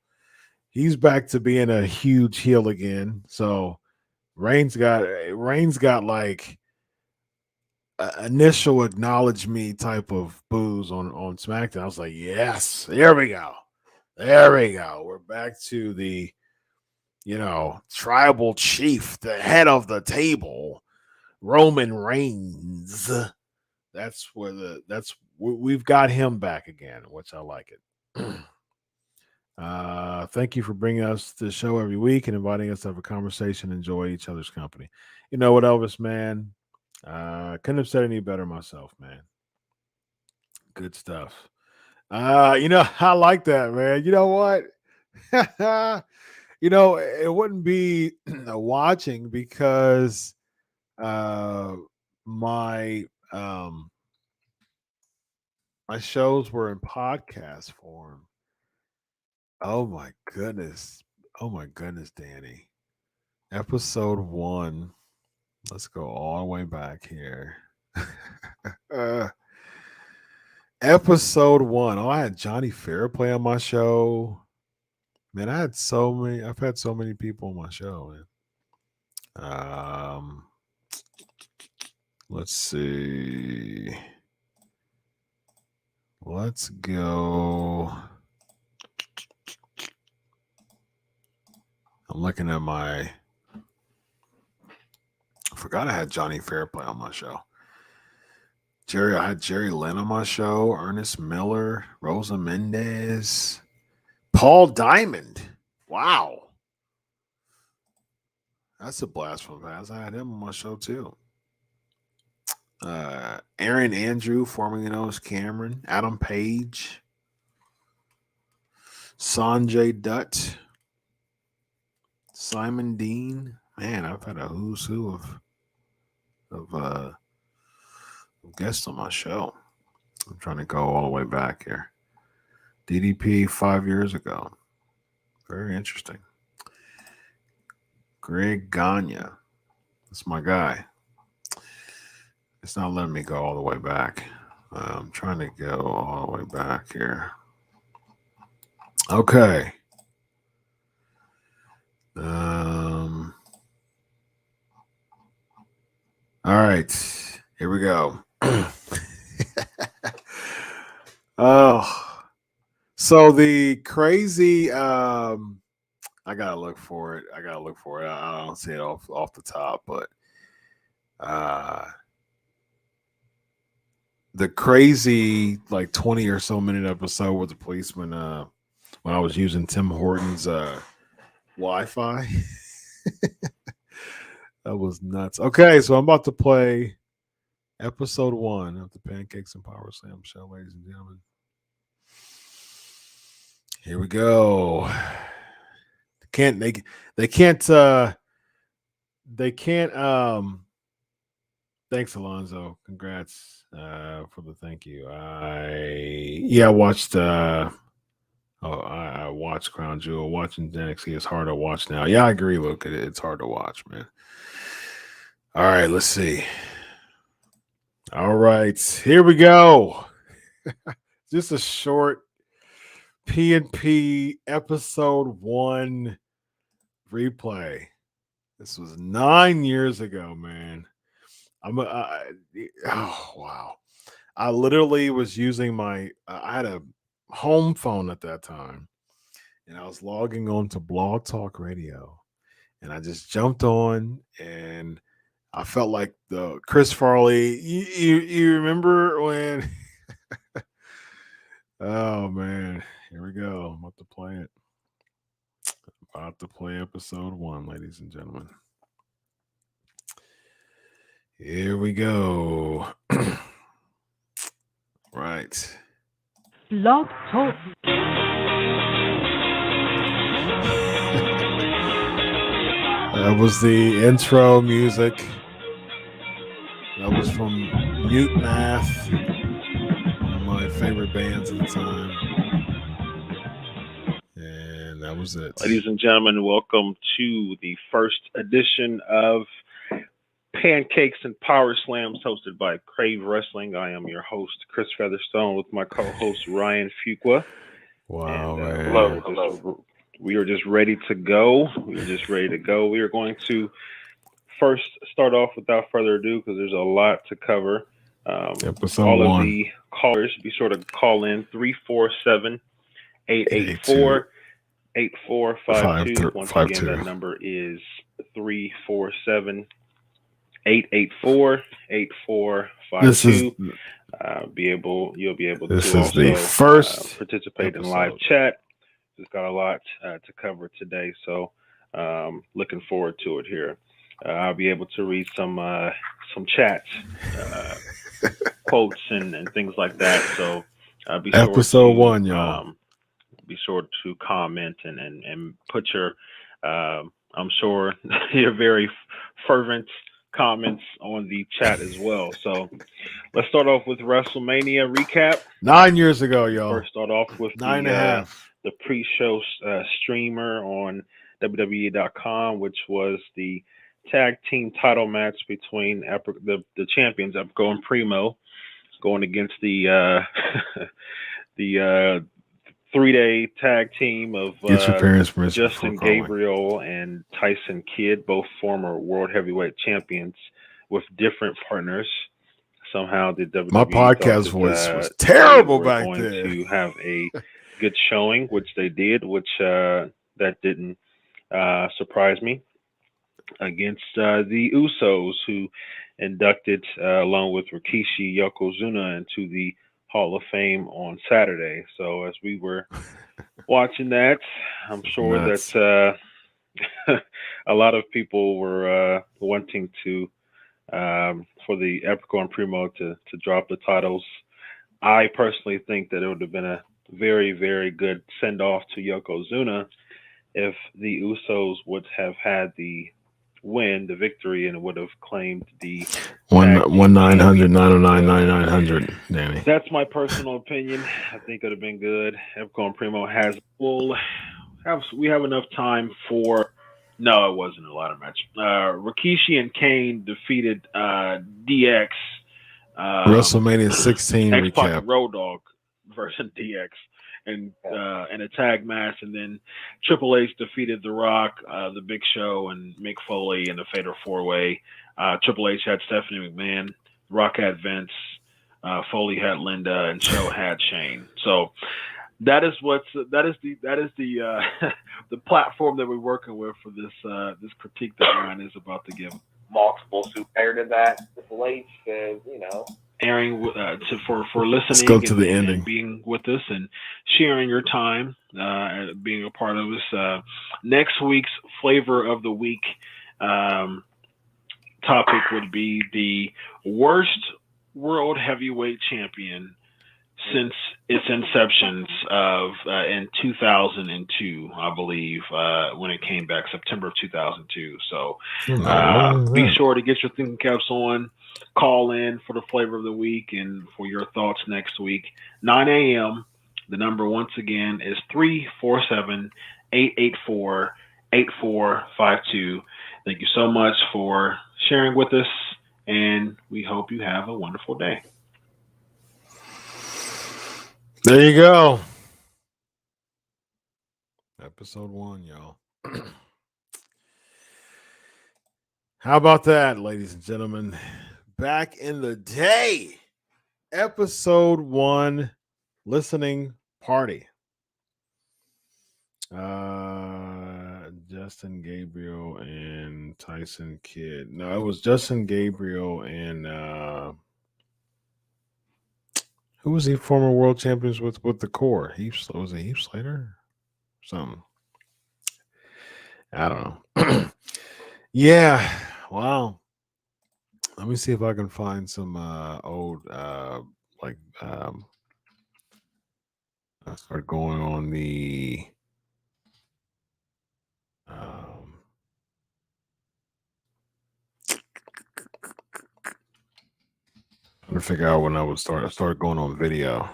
he's back to being a huge heel again. So Reigns got like initial acknowledge me type of boos on SmackDown. I was like, yes, there we go. We're back to the tribal chief, the head of the table, Roman Reigns. We've got him back again, which I like it. Thank you for bringing us to the show every week and inviting us to have a conversation, enjoy each other's company. You know what, Elvis, man? Couldn't have said any better myself, man. Good stuff. I like that, man. You know what? It wouldn't be watching because my shows were in podcast form. Oh my goodness, Danny. Episode 1. Let's go all the way back here. Episode 1. Oh, I had Johnny Fairplay on my show. Man, I've had so many people on my show, man. Let's see. Let's go. I'm looking at I forgot I had Johnny Fairplay on my show. I had Jerry Lynn on my show, Ernest Miller, Rosa Mendez, Paul Diamond. Wow. That's a blast from the past. I had him on my show too. Aaron Andrew, formerly known as Cameron, Adam Page, Sanjay Dutt, Simon Dean. Man, I've had a who's who of guests on my show. I'm trying to go all the way back here. DDP 5 years ago. Very interesting. Greg Gagne. That's my guy. It's not letting me go all the way back. I'm trying to go all the way back here. Okay. All right. Here we go. Oh. So the crazy I gotta look for it. I don't see it off the top, but the crazy like 20 or so minute episode with the policeman when I was using Tim Hortons Wi-Fi. That was nuts. Okay, so I'm about to play episode 1 of the Pancakes and Powerslams show, ladies and gentlemen. Here we go. They can't thanks, Alonzo. Congrats for the thank you. I watched I watched Crown Jewel. Watching NXT is hard to watch now. Yeah, I agree, Luke. It's hard to watch, man. All right, let's see. All right, here we go. Just a short P&P episode 1 replay. This was 9 years ago, man. Oh wow! I literally was using I had a home phone at that time, and I was logging on to Blog Talk Radio, and I just jumped on, and I felt like the Chris Farley. You remember when? Oh man, here we go. I'm about to play it. About to play episode 1, ladies and gentlemen. Here we go. Right. Blog Talk. That was the intro music. That was from Mute Math, one of my favorite bands at the time. And that was it. Ladies and gentlemen, welcome to the first edition of Pancakes and Powerslams, hosted by Crave Wrestling. I am your host, Chris Featherstone, with my co-host, Ryan Fuqua. Wow, man. Hello. We are just ready to go. We are going to first start off without further ado, because there's a lot to cover. Episode all 1. Of the callers, be sure to call in 347-884-8452. Once again, that number is 347-884-8452. You'll be able to also the first participate episode. in live chat. We've got a lot to cover today, so looking forward to it here. I'll be able to read some chats, quotes, and things like that. So be sure episode to, 1, y'all. Be sure to comment and put your, I'm sure, your very fervent comments on the chat as well. So let's start off with WrestleMania Recap. 9 years ago, y'all. First, start off with 9.5. The pre-show streamer on WWE.com, which was the tag team title match between the champions Epico and Primo, going against the the 3-day tag team of Justin Gabriel and Tyson Kidd, both former World Heavyweight champions, with different partners. Somehow the WWE my podcast voice was terrible back then. To have a good showing, which they did, which that didn't surprise me, against the Usos, who inducted along with Rikishi, Yokozuna into the Hall of Fame on Saturday. So as we were watching that, I'm sure that a lot of people were wanting to for the Epico and Primo to drop the titles. I personally think that it would have been a very, very good send-off to Yokozuna if the Usos would have had the win, the victory, and would have claimed the 1-900-909-9900, Danny. That's my personal opinion. I think it would have been good. Epico and Primo we have enough time for. No, it wasn't a ladder match. Rikishi and Kane defeated DX. WrestleMania 16 recap. Road Dogg versus DX in a tag match, and then Triple H defeated The Rock, The Big Show, and Mick Foley in the Fatal 4-Way. Triple H had Stephanie McMahon, Rock had Vince, Foley had Linda, and Show had Shane. So that is the the platform that we're working with for this critique that Ryan is about to give. Multiple superior to that. Triple H says, airing for listening. Let's go to the ending. And being with us and sharing your time, being a part of us. Next week's flavor of the week topic would be the worst world heavyweight champion since its inceptions in 2002, I believe, when it came back, September of 2002. So be sure to get your thinking caps on, call in for the flavor of the week and for your thoughts next week. 9 a.m. The number, once again, is 347-884-8452. Thank you so much for sharing with us, and we hope you have a wonderful day. There you go. Episode 1, y'all. How about that, ladies and gentlemen? back in the day. Episode 1, listening party. Justin Gabriel and Tyson Kidd. No, it was Justin Gabriel and who was he former world champions with the core? Was it Heath Slater? Something. I don't know. Yeah. Wow. Let me see if I can find some old I start going on the trying to figure out when I would start. I started going on video.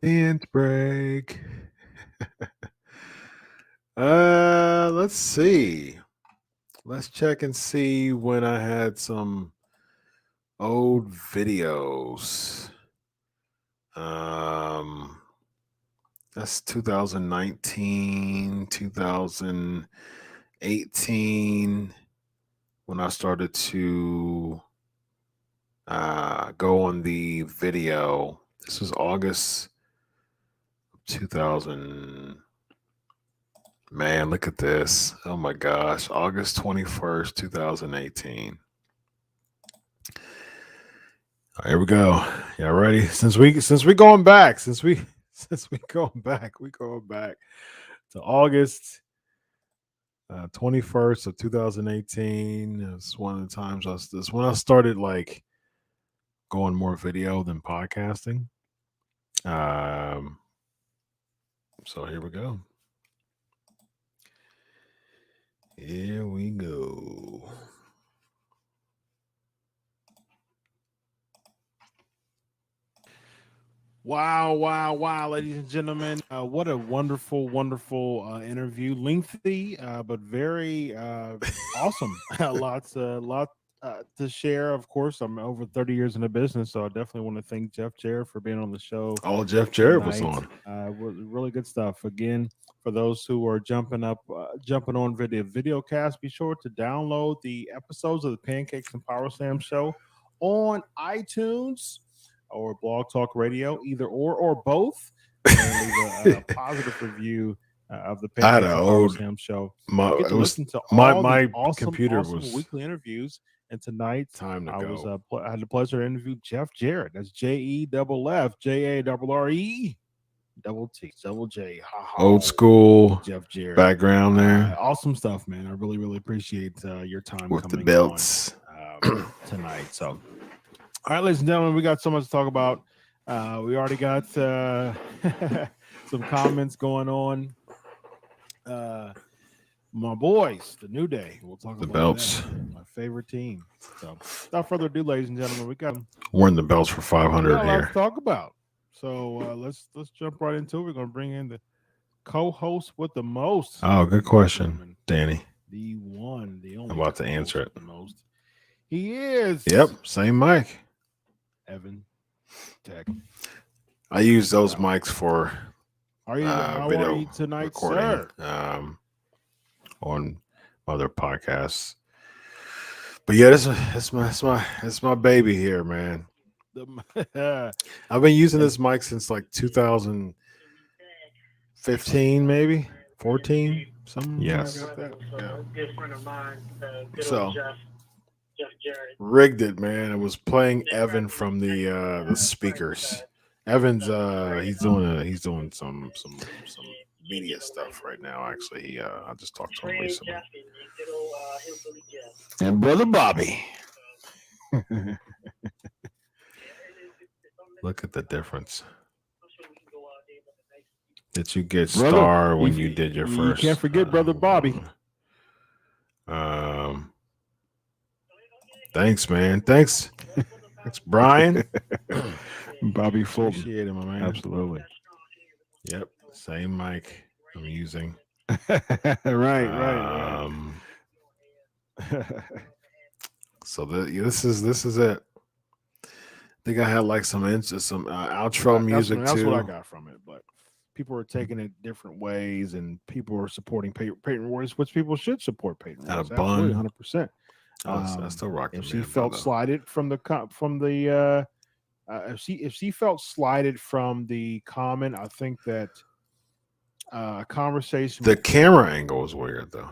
Dance break. Let's see. Let's check and see when I had some old videos. That's 2019, 2018 when I started to go on the video. This was August 2000. Man, look at this. Oh my gosh. August 21st, 2018. All right, here we go. Y'all ready? Since we going back to August 21st of 2018. It's one of the times this when I started like going more video than podcasting. So here we go. Here we go. Wow, ladies and gentlemen. What a wonderful interview. Lengthy, but very awesome. Lots to share. Of course, I'm over 30 years in the business, so I definitely want to thank Jeff Jarrett for being on the show. Oh, Jeff Jarrett was on. Really good stuff. Again, for those who are jumping on video cast, be sure to download the episodes of the Pancakes and Powerslams show on iTunes or Blog Talk Radio, either or both. And leave a positive review of the Pancakes and Powerslams show. My computer awesome was weekly interviews. And tonight, Time to I go. I had the pleasure to interview Jeff Jarrett. That's JEFFJARRET. Double T, double J. Old school Jeff Jarrett. background there. Awesome stuff, man. I really, really appreciate your time with coming the belts on, tonight. So, all right, ladies and gentlemen, we got so much to talk about. We already got some comments going on. My boys, the New Day. We'll talk the about belts. that. My favorite team. So, without further ado, ladies and gentlemen, we got Wearing the belts for 500 a lot here. to talk about. So let's jump right into it. We're gonna bring in the co-host with the most. Oh, good question, Danny. The one, the only. I'm about to answer it. The most. He is. Yep, same mic. Evan Tech. I use those mics for How are video you tonight, recording sir? on other podcasts. But yeah, it's my baby here, man. I've been using this mic since like 2015, maybe 14, something. Yes. Like that. Yeah. A good friend of mine, So, Jeff Jarrett. Rigged it, man. It was playing Evan from the speakers. Evan's he's doing some media stuff right now. Actually, I just talked to him recently. And brother Bobby. Look at the difference that you get star when you did your first. You can't forget brother Bobby. Thanks, man. Thanks, Brian. Bobby Fulton. Appreciate it, my man. Absolutely. Yep, same mic I'm using. right. So this is it. I think I had like some outro music that's too. what I got from it, but people are taking it different ways, and people are supporting Peyton Royce, which people should support Peyton At a Royce. bun. Absolutely, 100%. I still rock the If she man felt bun, though. slighted from the if she felt slighted from the comment, I think that conversation. The camera angle is weird though.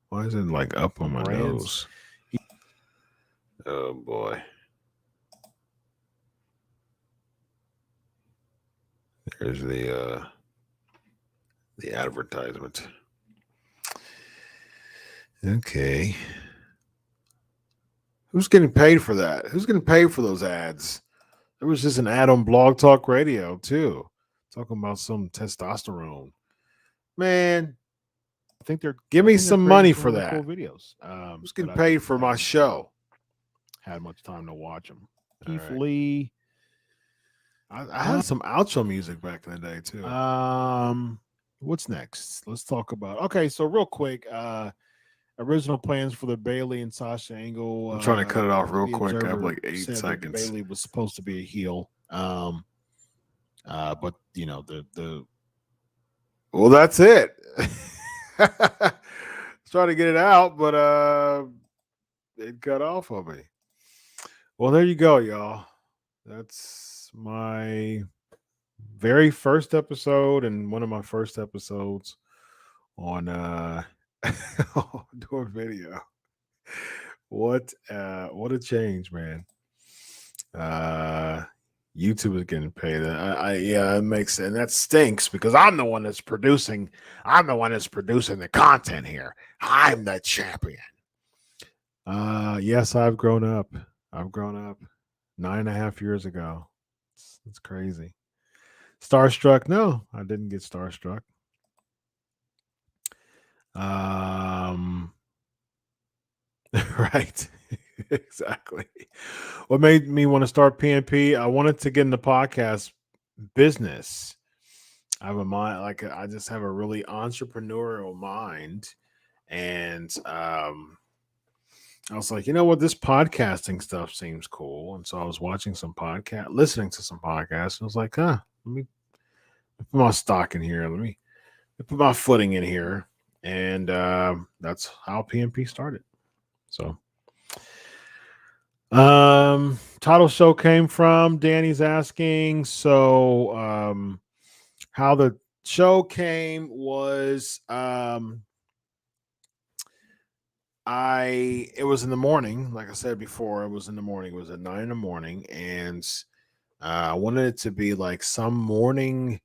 Why is it like up on my brands. nose? Oh boy. There's the advertisement. Okay. Who's getting paid for that? Who's getting paid for those ads? There was just an ad on Blog Talk Radio too, talking about some testosterone. Man, I think they're give me they're some creating money some for really that. cool videos. Who's getting but I paid just for my haven't show? had much time to watch them. All Keith right. Lee. I had some outro music back in the day too. What's next? Let's talk about. Okay, so real quick, original plans for the Bailey and Sasha Angle. I'm trying to cut it off real the quick. I have Observer like 8 said that seconds. Bailey was supposed to be a heel. But you know the Well, that's it. Trying to get it out, but it cut off of me. Well, there you go, y'all. That's my very first episode and one of my first episodes on doing video. What a change, man. YouTube is getting paid. Yeah, it makes sense. And that stinks because I'm the one that's producing. I'm the one that's producing the content here. I'm the champion. Yes, I've grown up. I've grown up 9.5 years ago. It's crazy. Starstruck? No, I didn't get starstruck. Right. Exactly. What made me want to start PNP? I wanted to get in the podcast business. I have a mind, like I just have a really entrepreneurial mind, and I was like, you know what, this podcasting stuff seems cool, and so I was watching some podcast, listening to some podcasts, and I was like, let me put my stock in here. Let me put my footing in here, and that's how PNP started. So. Title show came from Danny's asking. So how the show came was it was in the morning, like I said before, it was in the morning, it was at 9 a.m, and I wanted it to be like some morning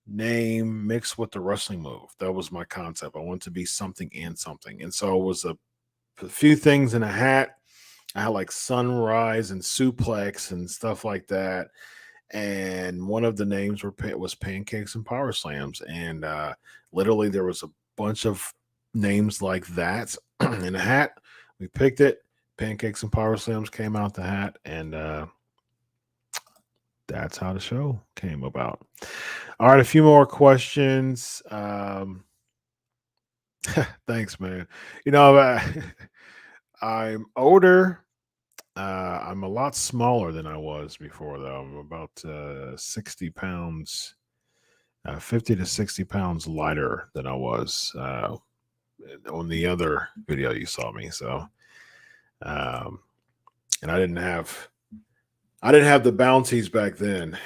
name mixed with the wrestling move. That was my concept. I wanted to be something and something, and so it was a few things in a hat. I had like sunrise and suplex and stuff like that. And one of the names was Pancakes and Powerslams. And literally there was a bunch of names like that in a hat. We picked it. Pancakes and Powerslams came out the hat. And that's how the show came about. All right, a few more questions. Thanks, man. You know, I'm older. I'm a lot smaller than I was before, though. I'm about 60 pounds, 50 to 60 pounds lighter than I was on the other video you saw me. So, and I didn't have the bounties back then,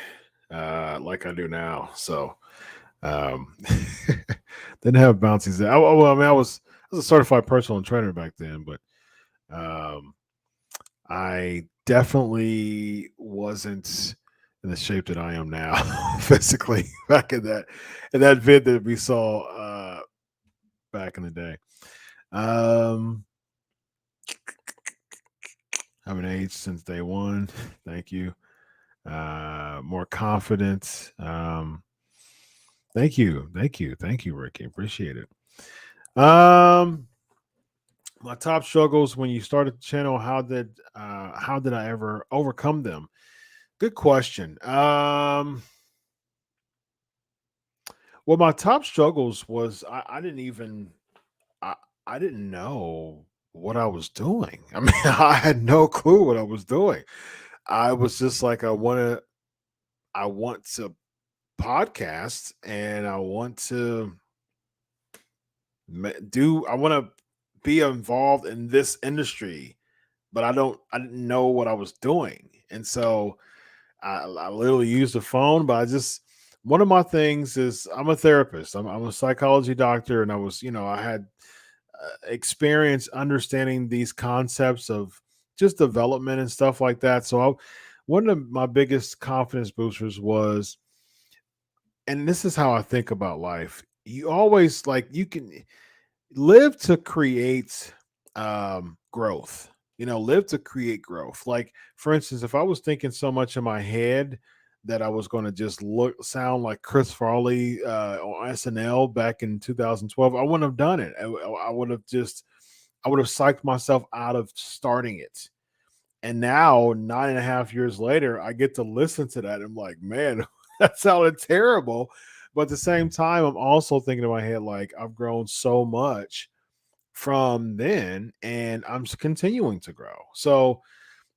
like I do now. So, didn't have bounties. I was a certified personal trainer back then, but I definitely wasn't in the shape that I am now physically back in that vid that we saw back in the day. Haven't aged since day one. Thank you. More confident. Thank you, Ricky. Appreciate it. My top struggles when you started the channel, how did I ever overcome them? Good question. Well, my top struggles was I didn't know what I was doing. I mean, I had no clue what I was doing. I was just like, I want to podcast, and I want to I want to be involved in this industry, but I didn't know what I was doing. And so I literally used the phone, but one of my things is I'm a therapist. I'm a psychology doctor, and I had experience understanding these concepts of just development and stuff like that. So one of my biggest confidence boosters was, and this is how I think about life. You always you can live to create growth. Live to create growth. Like, for instance, if I was thinking so much in my head that I was going to just sound like Chris Farley on SNL back in 2012, I wouldn't have done it. I would have psyched myself out of starting it. And now, 9.5 years later, I get to listen to that. I'm like, man, that sounded terrible. But at the same time, I'm also thinking in my head, like, I've grown so much from then, and I'm continuing to grow. So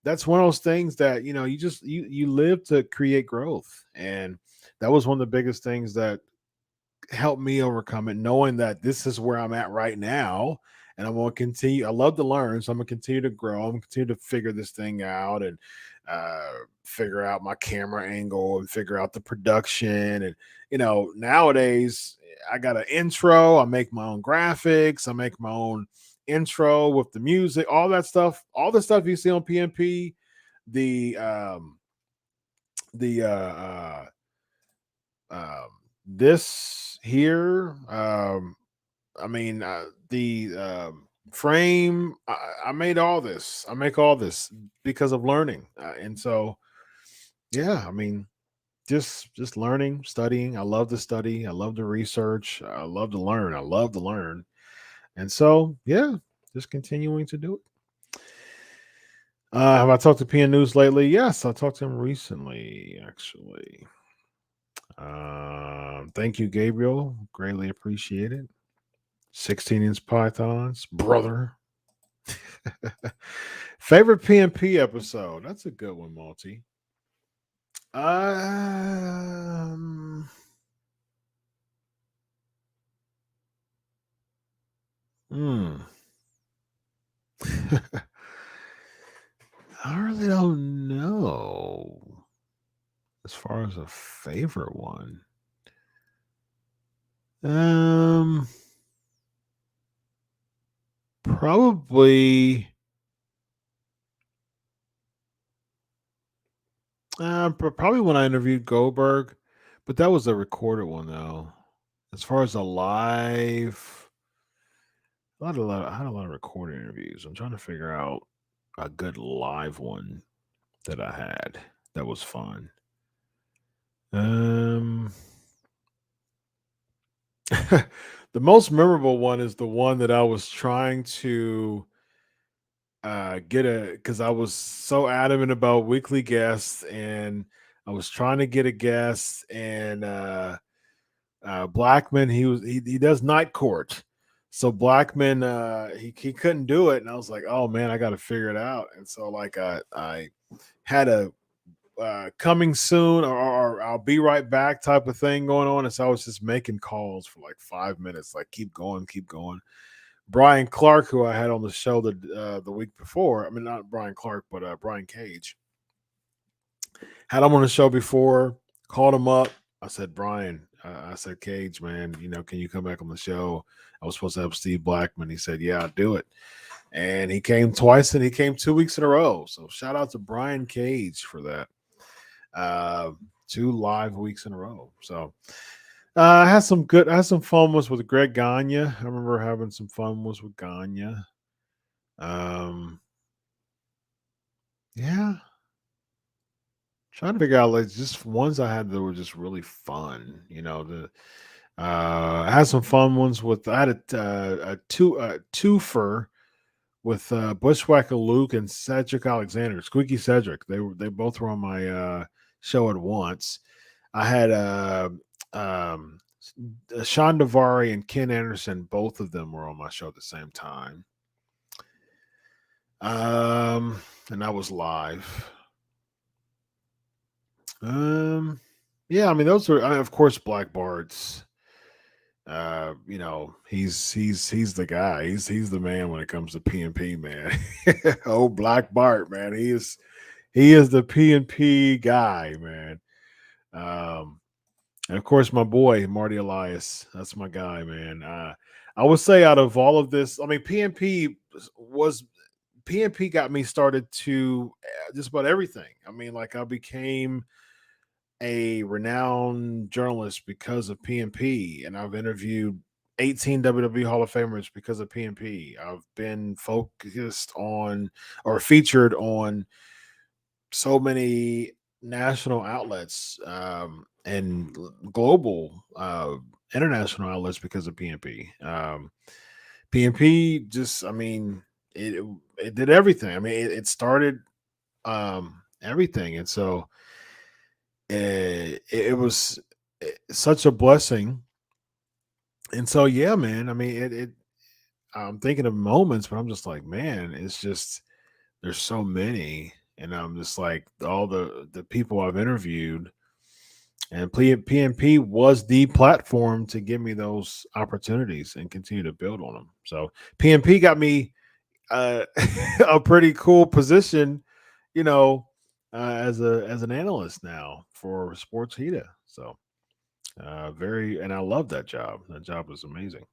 that's one of those things that, you live to create growth. And that was one of the biggest things that helped me overcome it, knowing that this is where I'm at right now. And I'm going to continue. I love to learn, so I'm going to continue to grow. I'm going to continue to figure this thing out, and figure out my camera angle, and figure out the production. And nowadays I got an intro. I make my own graphics. I make my own intro with the music, all that stuff, all the stuff you see on PNP. The this here. The frame. I made all this. I make all this because of learning, and so yeah. Just learning, studying. I love to study. I love to research. I love to learn. And so yeah, just continuing to do it. Have I talked to PN News lately? Yes, I talked to him recently, actually. Thank you, Gabriel. Greatly appreciate it. 16-inch pythons, brother. Favorite PNP episode? That's a good one, Multi. I really don't know as far as a favorite one. Probably probably when I interviewed Goldberg, but that was a recorded one though. As far as a live, I had a lot of recorded interviews. I'm trying to figure out a good live one that I had that was fun. The most memorable one is the one that I was trying to because I was so adamant about weekly guests, and I was trying to get a guest, and Blackman, he does night court. So Blackman, he couldn't do it, and I was like, oh man, I got to figure it out. And so I had a coming soon, or I'll be right back type of thing going on. And so I was just making calls for like 5 minutes, like keep going. Brian Clark, who I had on the show the week before, I mean, not Brian Clark, but Brian Cage, had him on the show before, called him up. I said, Brian, I said, Cage, man, can you come back on the show? I was supposed to have Steve Blackman. He said, yeah, I'll do it. And he came twice, and he came 2 weeks in a row. So shout out to Brian Cage for that. 2 live weeks in a row. So I had some fun ones with Greg Gagne. I remember having some fun ones with Gagne. Yeah. Trying to figure out like just ones I had that were just really fun. I had some fun ones with. I had a twofer with Bushwhacker Luke and Cedric Alexander, Squeaky Cedric. They both were on my show at once. I had Sean Davari and Ken Anderson. Both of them were on my show at the same time. And that was live. Yeah, I mean, those are, of course, Black Bart's. He's the guy. He's the man when it comes to PNP, man. Oh, Black Bart, man. He is the PNP guy, man. And of course, my boy Marty Elias. That's my guy, man. I would say out of all of this, I mean, PNP got me started to just about everything. I mean, like I became a renowned journalist because of PNP, and I've interviewed 18 WWE Hall of Famers because of PNP. I've been focused on or featured on so many national outlets and global international outlets because of PNP. PNP just, I mean, it did everything. I mean, it started everything, and so it was such a blessing. And so, yeah, man. I mean, I'm thinking of moments, but I'm just like, man, it's just there's so many, and I'm just like all the people I've interviewed, and PNP was the platform to give me those opportunities and continue to build on them. So PNP got me a pretty cool position, you know, as an analyst now for Sports Hita. So and I love that job. That job was amazing.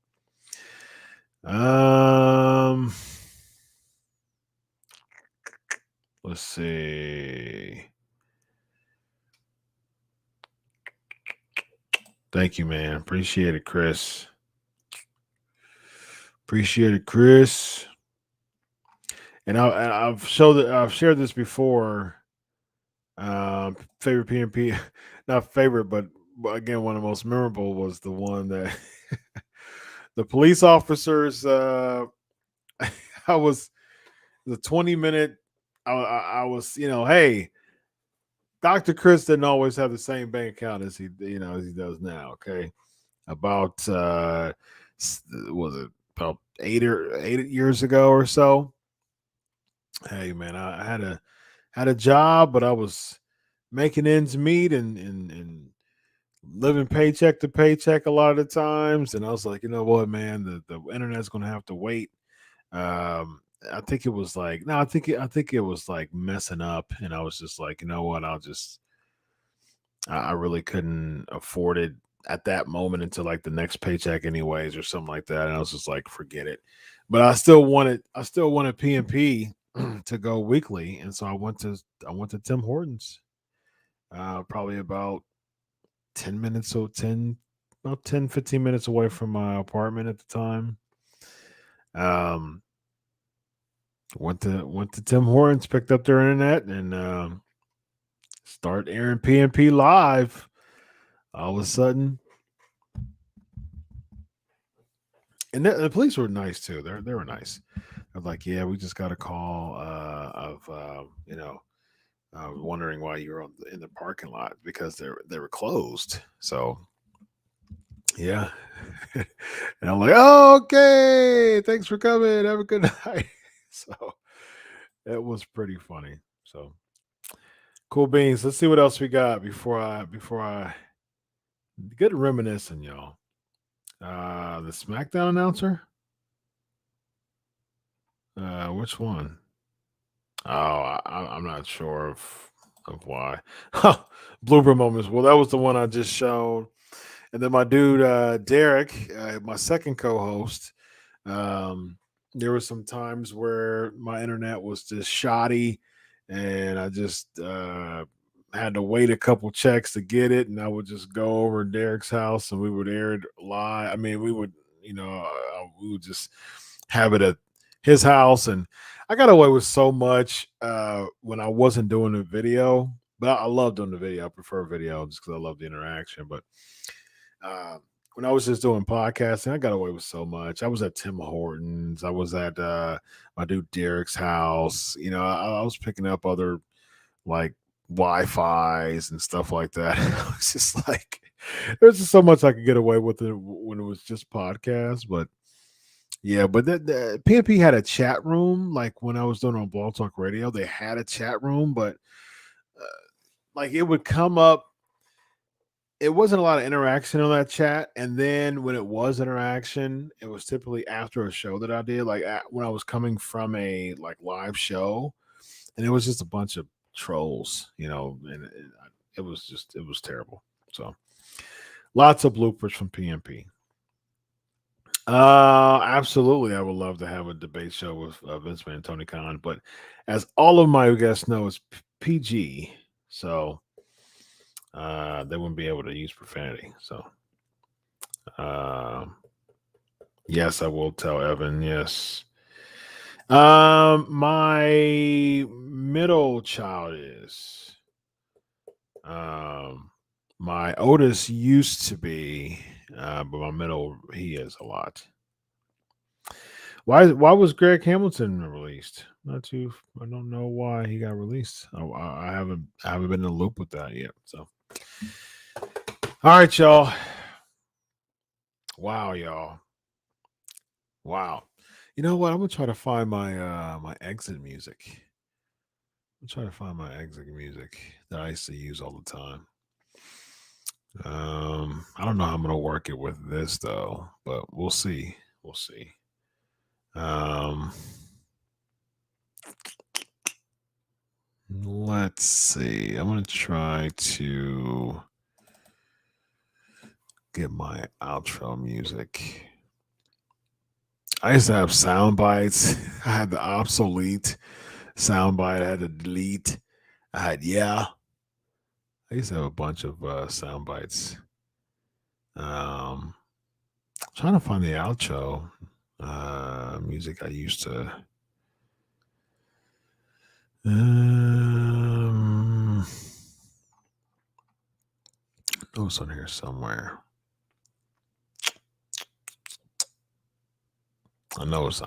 Let's see. Thank you, man. Appreciate it, Chris. Appreciate it, Chris. And I've shared this before. Favorite PNP, not favorite, but again, one of the most memorable was the one that the police officers. I was the 20-minute. I was, hey, Dr. Chris didn't always have the same bank account as he does now. Okay, about was it about 8 years ago or so? Hey, man, I had a job, but I was making ends meet and living paycheck to paycheck a lot of the times. And I was like, you know what, man, the internet's going to have to wait. I think it was like, no, I think it was like messing up. And I was just like, you know what, I really couldn't afford it at that moment until like the next paycheck anyways, or something like that. And I was just like, forget it. But I still wanted PNP to go weekly. And so I went to Tim Hortons, probably about 10 minutes, so 15 minutes away from my apartment at the time. Went to Tim Hortons, picked up their internet, and start airing PNP live. All of a sudden, and the police were nice too. They were nice. They're like, yeah, we just got a call wondering why you were in the parking lot because they were closed. So yeah, and I'm like, oh, okay, thanks for coming. Have a good night. So it was pretty funny. So cool beans. Let's see what else we got before I get reminiscing, y'all. The SmackDown announcer. Which one? Oh, I'm not sure of why. Blooper moments. Well, that was the one I just showed. And then my dude, Derek, my second co-host, there were some times where my internet was just shoddy and I just had to wait a couple checks to get it. And I would just go over to Derek's house and we would air it live. I mean, we would just have it at his house. And I got away with so much when I wasn't doing the video, but I love doing the video. I prefer video just because I love the interaction. But when I was just doing podcasting, I got away with so much. I was at Tim Hortons. I was at my dude Derek's house. I was picking up other like Wi-Fi's and stuff like that. I was just like, there's just so much I could get away with it when it was just podcasts. But yeah, but the PNP had a chat room. Like when I was doing on Blog Talk Radio, they had a chat room, but like it would come up it wasn't a lot of interaction on that chat. And then when it was interaction, it was typically after a show that I did, like when I was coming from a like live show, and it was just a bunch of trolls, and it was terrible. So lots of bloopers from PNP. Absolutely. I would love to have a debate show with Vince McMahon and Tony Khan, but as all of my guests know, it's PG, so they wouldn't be able to use profanity. So, yes, I will tell Evan. Yes. My middle child is, my oldest used to be, but my middle, he is a lot. Why was Greg Hamilton released? I don't know why he got released. I haven't been in the loop with that yet. So, all right, y'all. Wow, y'all. Wow. You know what? I'm gonna try to find my my exit music. I'm trying to find my exit music that I used to use all the time. I don't know how I'm gonna work it with this though, but we'll see. We'll see. Let's see. I'm gonna try to get my outro music. I used to have sound bites. I had the obsolete sound bite. I had to delete. I had I used to have a bunch of sound bites. Trying to find the outro music I used to. I know it's on here somewhere. I know it's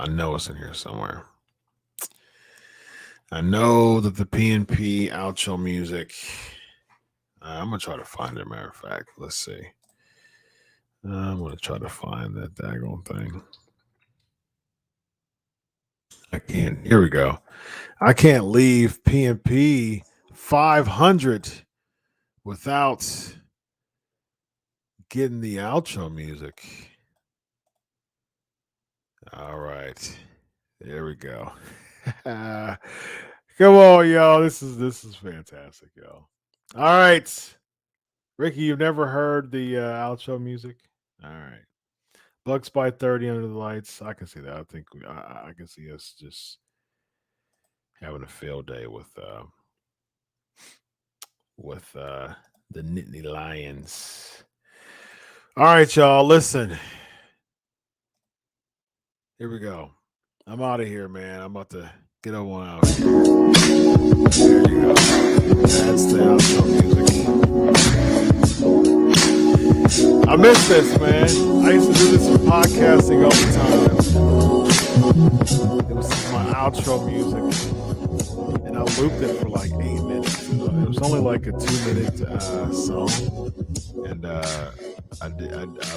in here somewhere. I know that the PNP outro music. I'm gonna try to find it. Matter of fact, let's see. I'm gonna try to find that daggone thing. I can't. Here we go. I can't leave PNP 500 without getting the outro music. All right. There we go. Come on, y'all. This is fantastic, y'all. All right. Ricky, you've never heard the outro music? All right. Bucks by 30 under the lights. I can see that. I think I can see us just having a field day with the Nittany Lions. All right, y'all. Listen. Here we go. I'm out of here, man. I'm about to get on out here. There you go. That's the outro music. I miss this, man. I used to do this for podcasting all the time. It was my outro music. And I looped it for like 8 minutes. It was only like a 2-minute song. And I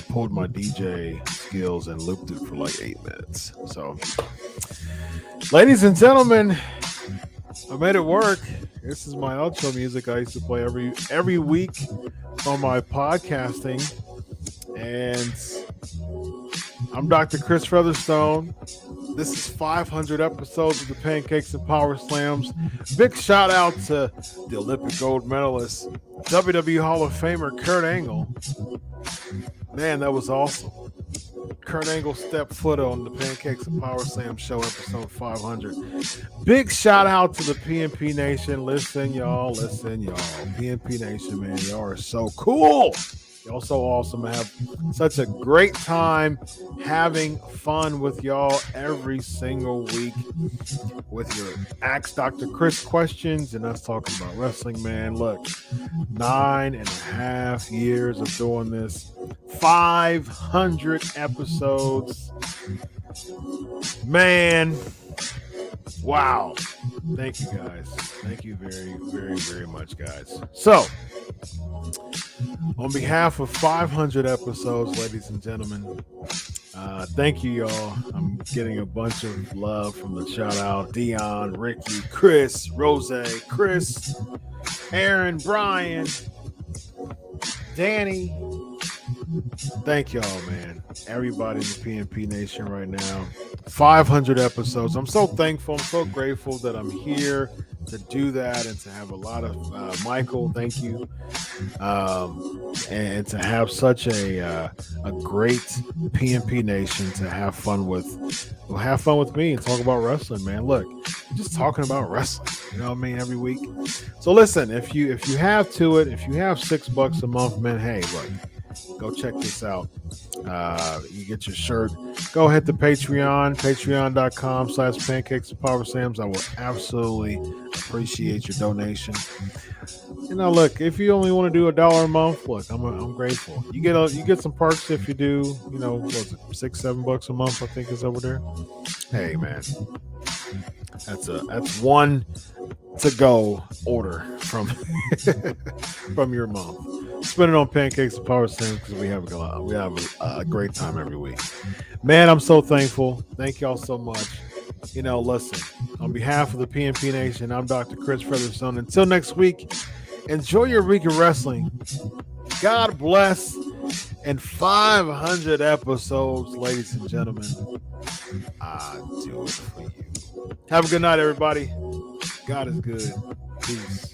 pulled my DJ skills and looped it for like 8 minutes. So, ladies and gentlemen, I made it work. This is my outro music I used to play every week on my podcasting. And I'm Dr. Chris Featherstone. This is 500 episodes of the Pancakes and Powerslams. Big shout out to the Olympic gold medalist, WWE Hall of Famer Kurt Angle. Man, that was awesome. Kurt Angle stepped foot on the Pancakes and Powerslams show, episode 500. Big shout out to the PNP Nation. Listen, y'all. PNP Nation, man, y'all are so cool. Y'all so awesome. I have such a great time having fun with y'all every single week with your Ask Dr. Chris questions and us talking about wrestling, man. Look, 9.5 years of doing this, 500 episodes. Man, wow. Thank you, guys. Thank you very, very, very much, guys. So, on behalf of 500 episodes, ladies and gentlemen, thank you, y'all. I'm getting a bunch of love from the shout out. Dion, Ricky, Chris, Rose, Chris, Aaron, Brian, Danny. Thank y'all, man. Everybody in the PNP Nation right now. 500 episodes. I'm so thankful. I'm so grateful that I'm here to do that and to have a lot of Michael. Thank you. And to have such a great PNP Nation to have fun with. Well, have fun with me and talk about wrestling, man. Look, just talking about wrestling. You know what I mean? Every week. So listen, if you have to it, if you have $6 a month, man, hey, look. Go check this out. You get your shirt. Go hit the Patreon, patreon.com/pancakes and Powerslams. I will absolutely appreciate your donation. You know, look, if you only want to do $1 a month, look, I'm grateful. You get some perks if you do. You know, what was it, $6-7 a month? I think is over there. Hey, man, that's one to go order from from your month. Spend it on Pancakes and Powerslams because we have a great time every week. Man, I'm so thankful. Thank y'all so much. You know, listen, on behalf of the PNP Nation, I'm Dr. Chris Featherstone. Until next week, enjoy your week of wrestling. God bless. And 500 episodes, ladies and gentlemen. I do it for you. Have a good night, everybody. God is good. Peace.